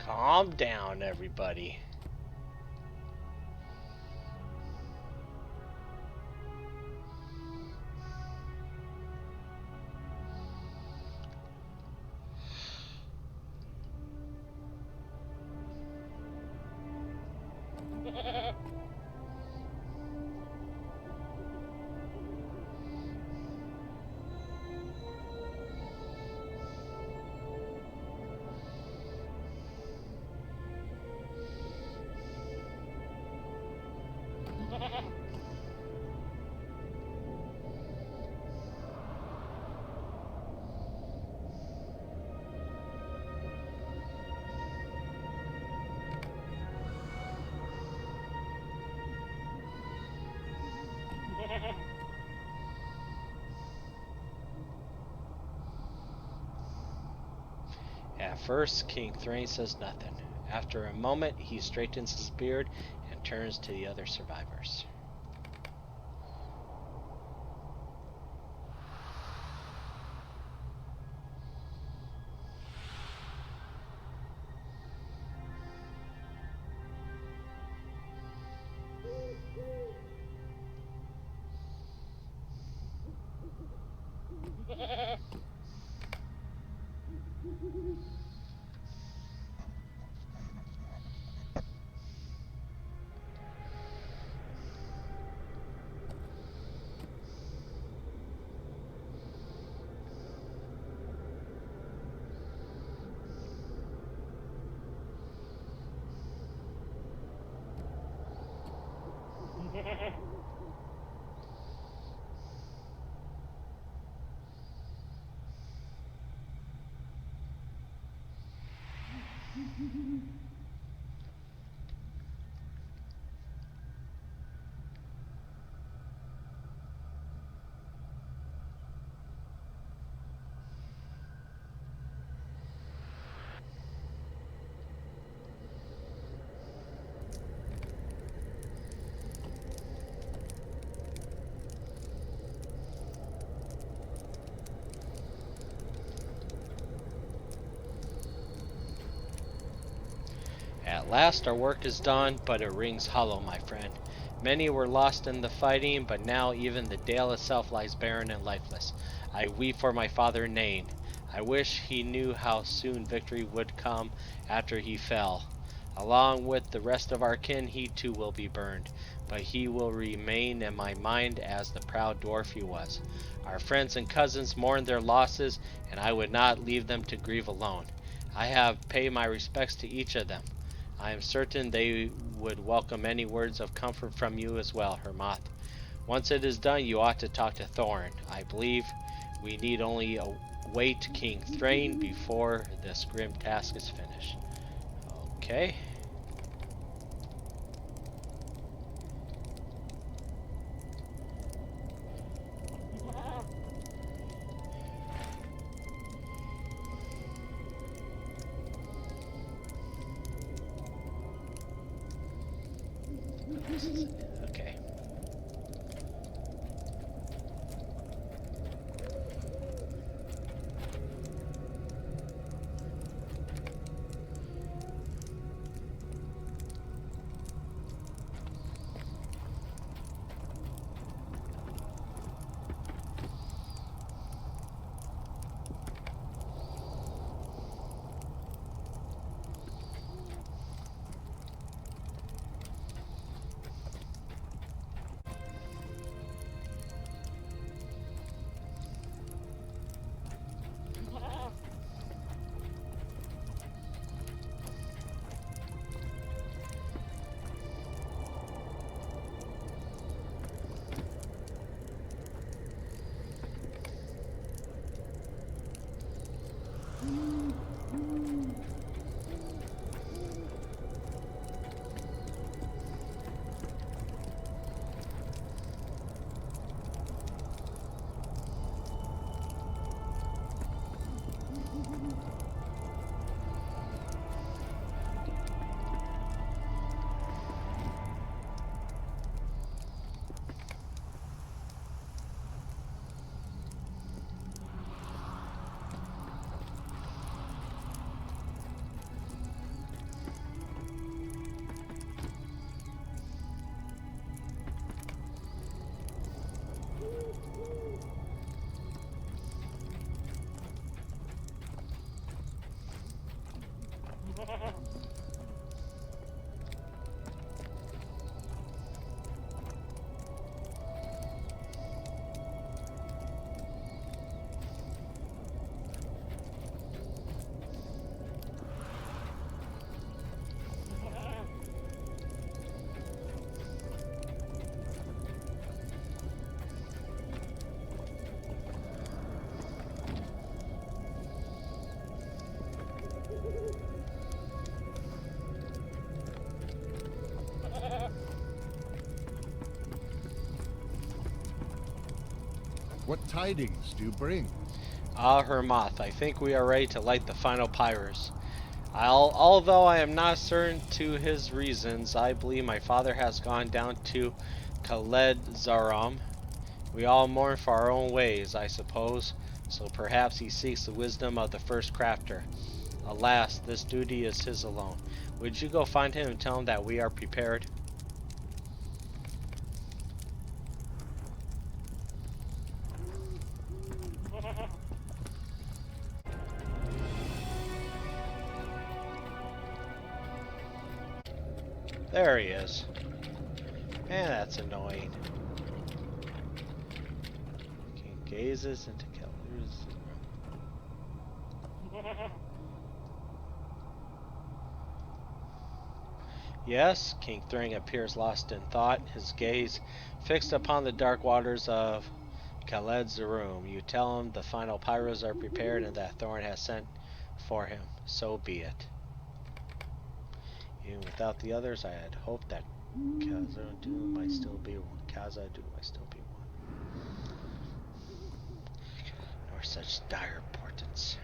Calm down, everybody. first, King Thrain says nothing. After a moment, he straightens his beard and turns to the other survivors. At last our work is done, but it rings hollow, my friend. Many were lost in the fighting, but now even the dale itself lies barren and lifeless. I weep for my father Nain. I wish he knew how soon victory would come after he fell. Along with the rest of our kin, he too will be burned, but he will remain in my mind as the proud dwarf he was. Our friends and cousins mourn their losses, and I would not leave them to grieve alone. I have paid my respects to each of them. I am certain they would welcome any words of comfort from you as well, Hermoth. Once it is done, you ought to talk to Thorin. I believe we need only await King Thrain before this grim task is finished. Okay. Okay. What tidings do you bring? Ah, Hermoth, I think we are ready to light the final pyres. Although I am not certain to his reasons, I believe my father has gone down to Khaled Zaram. We all mourn for our own ways, I suppose, so perhaps he seeks the wisdom of the first crafter. Alas, this duty is his alone. Would you go find him and tell him that we are prepared? There he is. And that's annoying. King gazes into Keller's room. Yes, King Thorin appears lost in thought, his gaze fixed upon the dark waters of Khaled's room. You tell him the final pyros are prepared and that Thorin has sent for him. So be it. Even without the others, I had hoped that Khazad-dûm might still be one. Nor such dire portents.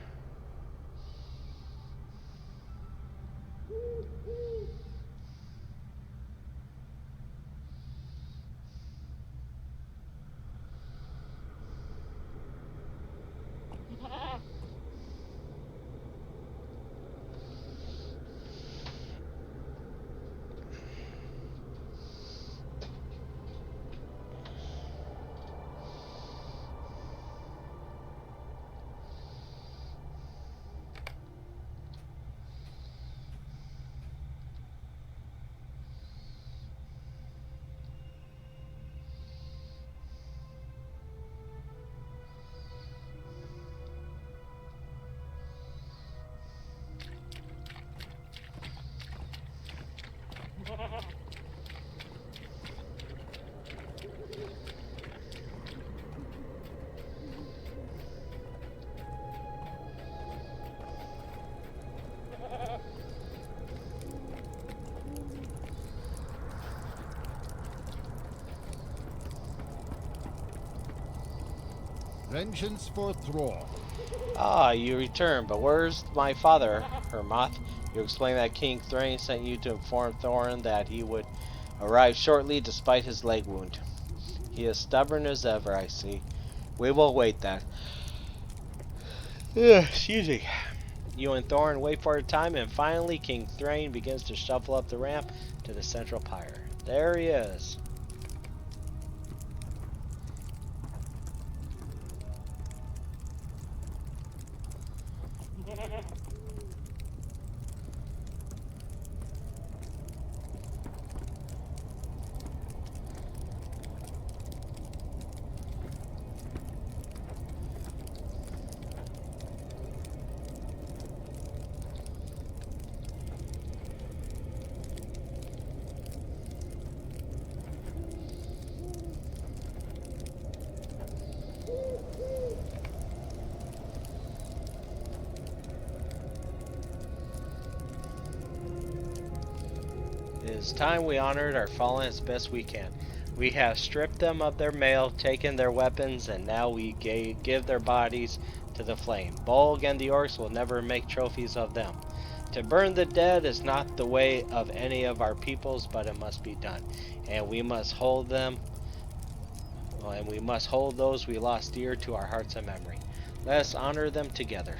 Vengeance for Thrall. Ah, you return, but where's my father, Hermoth? You explained that King Thrain sent you to inform Thorin that he would arrive shortly despite his leg wound. He is stubborn as ever, I see. We will wait that. Excuse me. You and Thorin wait for a time, and finally King Thrain begins to shuffle up the ramp to the central pyre. There he is. It is time we honored our fallen as best we can. We have stripped them of their mail, taken their weapons, and now we give their bodies to the flame. Bolg and the orcs will never make trophies of them. To burn the dead is not the way of any of our peoples, but it must be done. And we must hold them, and we must hold those we lost dear to our hearts and memory. Let us honor them together.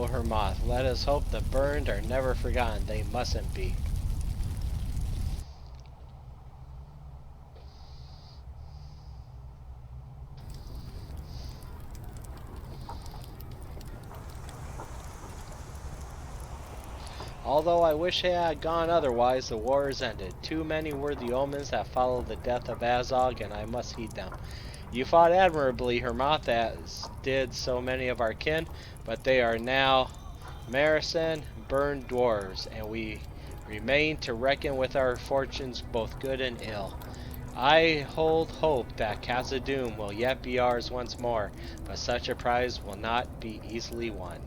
Hermoth. Let us hope the burned are never forgotten. They mustn't be. Although I wish it had gone otherwise, the war is ended. Too many were the omens that followed the death of Azog, and I must heed them. You fought admirably, Hermoth, as did so many of our kin, but they are now Marison, burned dwarves, and we remain to reckon with our fortunes, both good and ill. I hold hope that Khazad-dûm will yet be ours once more, but such a prize will not be easily won.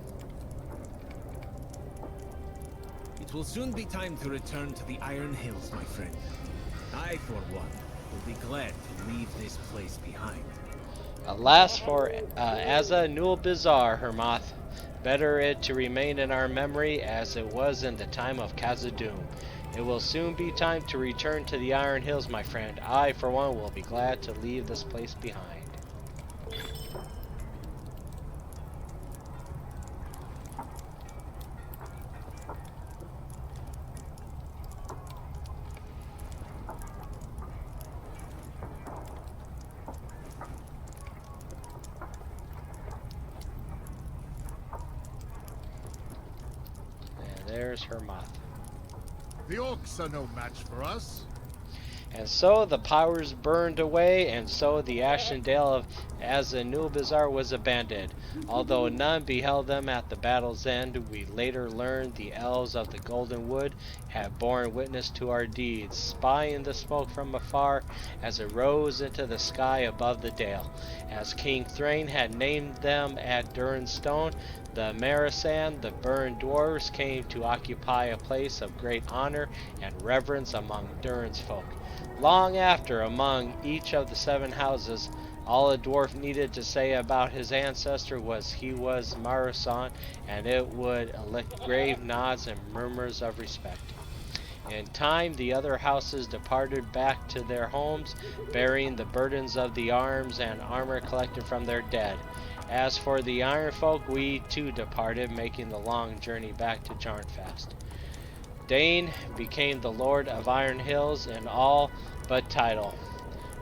It will soon be time to return to the Iron Hills, my friend. I, for one, will be glad to leave this place behind. Alas for Azanulbizar, Hermoth. Better it to remain in our memory as it was in the time of Khazad-dûm. It will soon be time to return to the Iron Hills, my friend. I, for one, will be glad to leave this place behind. And there's Hermoth. The orcs are no match for us. And so the powers burned away, and so the ashen dale of Azanulbizar was abandoned. Although none beheld them at the battle's end, we later learned the elves of the Golden Wood had borne witness to our deeds, spying the smoke from afar as it rose into the sky above the dale. As King Thrain had named them at Durin's Stone, the Marisan, the burned dwarves, came to occupy a place of great honor and reverence among Durin's folk. Long after, among each of the 7 houses, all a dwarf needed to say about his ancestor was he was Marisan, and it would elicit grave nods and murmurs of respect. In time, the other houses departed back to their homes, bearing the burdens of the arms and armor collected from their dead. As for the Iron Folk, we too departed, making the long journey back to Jarnfast. Dane became the Lord of Iron Hills in all but title,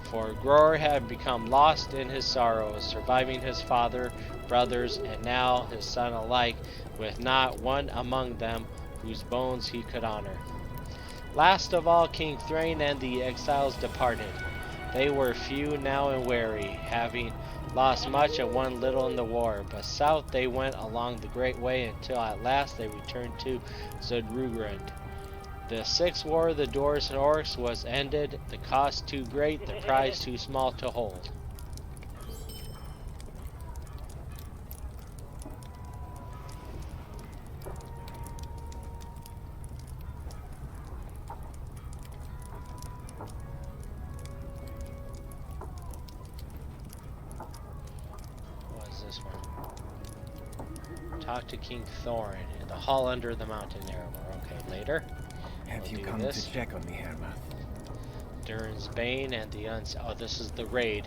for Gror had become lost in his sorrows, surviving his father, brothers, and now his son alike, with not one among them whose bones he could honor. Last of all, King Thrain and the exiles departed. They were few now and wary, having lost much and won little in the war, but south they went along the Great Way until at last they returned to Zudrugrund. The 6th War of the Dwarves and Orcs was ended, the cost too great, the prize too small to hold. What is this one? Talk to King Thorin in the hall under the mountain there. Okay, later. Have We'll you do come this. to check on me, Hermoth? Durin's Bane and the oh, this is the raid.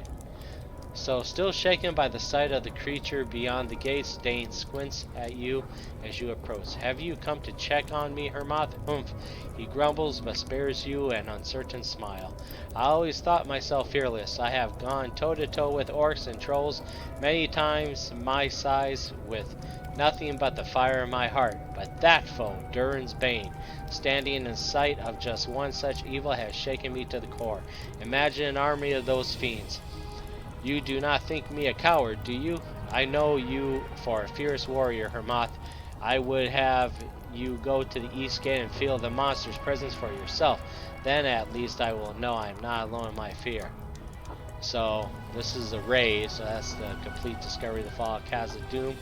So, still shaken by the sight of the creature beyond the gates, Dane squints at you as you approach. Have you come to check on me, Hermoth? Humph. He grumbles, but spares you an uncertain smile. I always thought myself fearless. I have gone toe-to-toe with orcs and trolls, many times my size, with nothing but the fire in my heart. But that foe, Durin's Bane, standing in sight of just one such evil, has shaken me to the core. Imagine an army of those fiends. You do not think me a coward, do you? I know you for a fierce warrior, Hermoth. I would have you go to the East Gate and feel the monster's presence for yourself. Then at least I will know I am not alone in my fear. So, this is a raid, so that's the complete discovery of the fall of Khazad-dûm.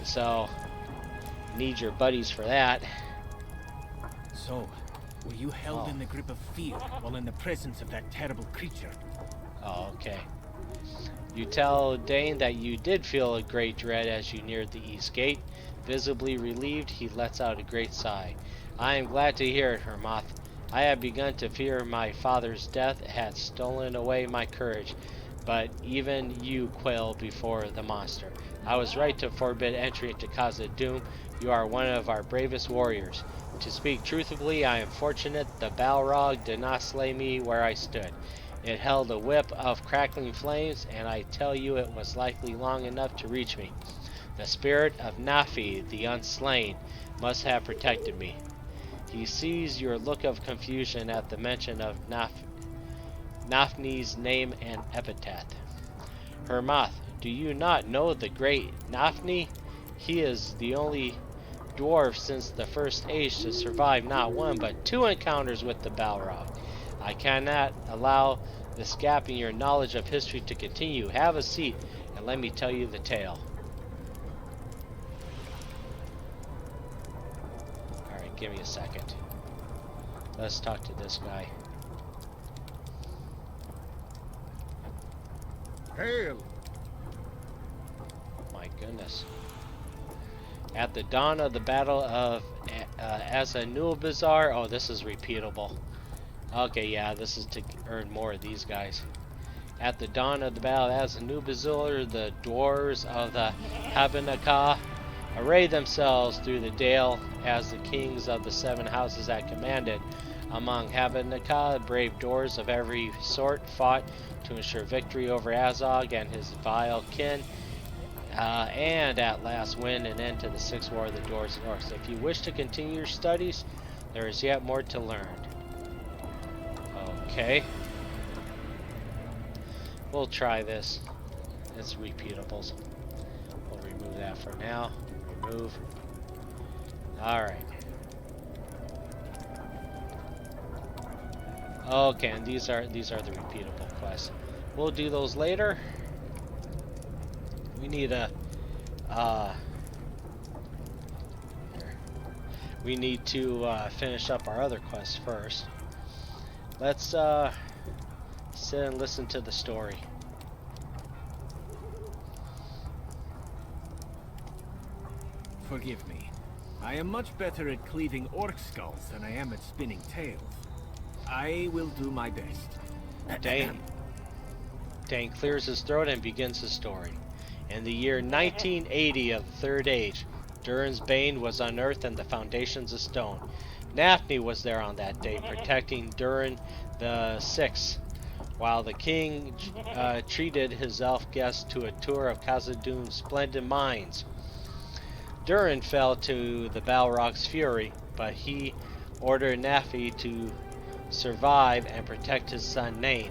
So, need your buddies for that. So, were you held Oh. in the grip of fear while in the presence of that terrible creature? Oh, okay. You tell Dane that you did feel a great dread as you neared the East Gate. Visibly relieved, he lets out a great sigh. I am glad to hear it, Hermoth. I had begun to fear my father's death had stolen away my courage. but even you quail before the monster. I was right to forbid entry into Khazad-dûm. You are one of our bravest warriors. To speak truthfully, I am fortunate the Balrog did not slay me where I stood. It held a whip of crackling flames, and I tell you it was likely long enough to reach me. The spirit of Nafi, the unslain, must have protected me. He sees your look of confusion at the mention of Nafni's name and epithet. Hermoth, do you not know the great Nafni? He is the only dwarf since the first age to survive not one but two encounters with the Balrog. I cannot allow this gap in your knowledge of history to continue. Have a seat and let me tell you the tale. Alright, give me a second. Let's talk to this guy. Hail! My goodness. At the dawn of the Battle of Azanulbizar. Oh, this is repeatable. Okay, yeah, this is to earn more of these guys. At the dawn of the Battle of Azanulbizar, the dwarves of the Habenakah arrayed themselves through the dale as the kings of the seven houses had commanded. Among Habenakah, brave dwarves of every sort fought to ensure victory over Azog and his vile kin, and at last win an end to the Sixth War of the Dwarves and Orcs. If you wish to continue your studies, there is yet more to learn. Okay. We'll try this. It's repeatables. We'll remove that for now. Remove. Alright. Okay, and these are the repeatable quests. We'll do those later. We need a we need to finish up our other quests first. Let's sit and listen to the story. Forgive me. I am much better at cleaving orc skulls than I am at spinning tales. I will do my best. Dane clears his throat and begins his story. In the year 1980 of the Third Age, Durin's Bane was unearthed and the foundations of stone. Nafni was there on that day, protecting Durin the Sixth, while the king treated his elf guests to a tour of Khazad-dûm's splendid mines. Durin fell to the Balrog's fury, but he ordered Nafi to survive and protect his son Nain.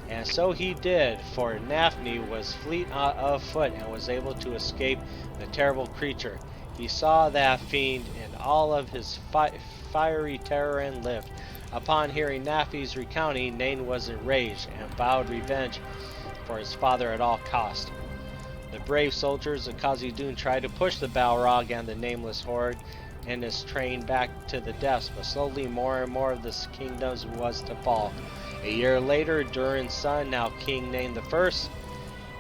And so he did, for Nafni was fleet of foot and was able to escape the terrible creature. He saw that fiend in all of his fiery terror and lived. Upon hearing Nafi's recounting, Nain was enraged and vowed revenge for his father at all cost. The brave soldiers of Khazad-dûm tried to push the Balrog and the nameless horde and his train back to the depths, but slowly more and more of this kingdom was to fall. A year later, Durin's son, now King Nain the First,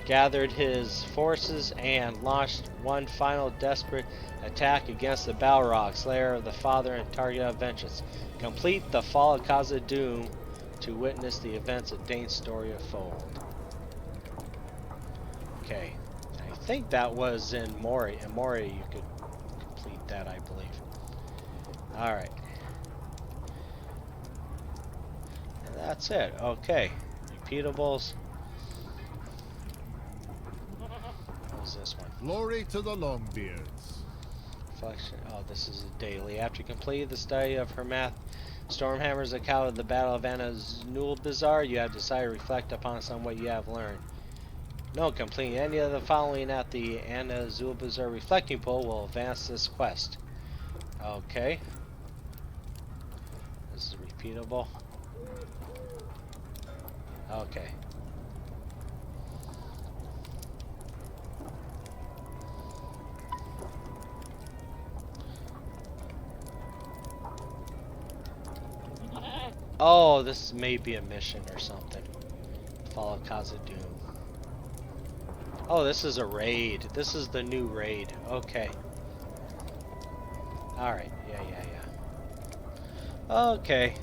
gathered his forces and launched one final desperate attack against the Balrog, slayer of the father and target of vengeance. Complete the fall of Khazad-dûm to witness the events of Dane's story unfold. Okay, I think that was in Moria. In Moria, you could complete that, I believe. All right. That's it. Okay. Repeatables. What was this one? Glory to the Longbeards. Reflection. Oh, this is a daily. After completing the study of Hermath Stormhammer's account of the Battle of Azanulbizar, you have decided to reflect upon some what you have learned. No, completing any of the following at the Azanulbizar reflecting pool will advance this quest. Okay. This is repeatable. Okay. Oh, this may be a mission or something. Follow Khazad-dûm. Oh, this is a raid. This is the new raid. Okay. Alright. Yeah. Okay.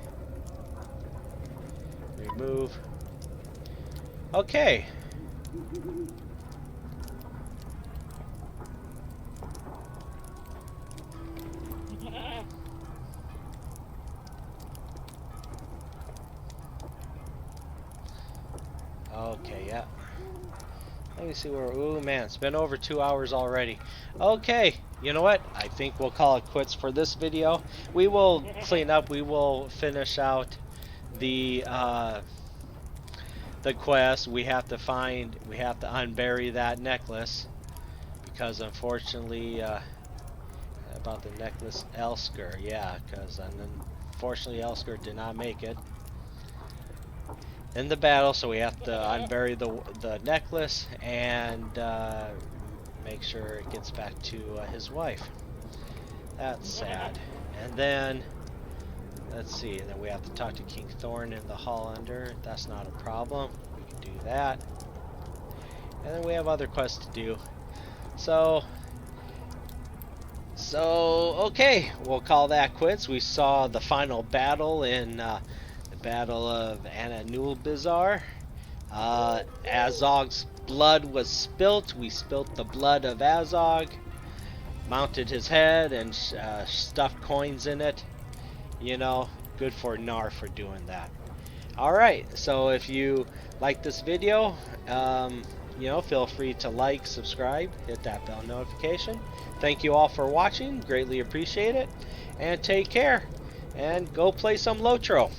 Remove. Okay. Okay, yeah. Let me see where. Ooh, man, it's been over 2 hours already. Okay, you know what? I think we'll call it quits for this video. We will clean up. We will finish out the quest. We have to unbury that necklace because unfortunately, about the necklace, Elsker. Yeah, because unfortunately Elsker did not make it in the battle, so we have to unbury the necklace and make sure it gets back to his wife. That's sad. And then let's see. Then we have to talk to King Thorin in the Hall Under. That's not a problem. We can do that. And then we have other quests to do. So okay, we'll call that quits. We saw the final battle in the Battle of Azanulbizar. Azog's blood was spilt. We spilt the blood of Azog, mounted his head, and stuffed coins in it. You know, good for Nar for doing that. Alright, so if you like this video, you know, feel free to like, subscribe, hit that bell notification. Thank you all for watching. Greatly appreciate it. And take care. And go play some LOTRO.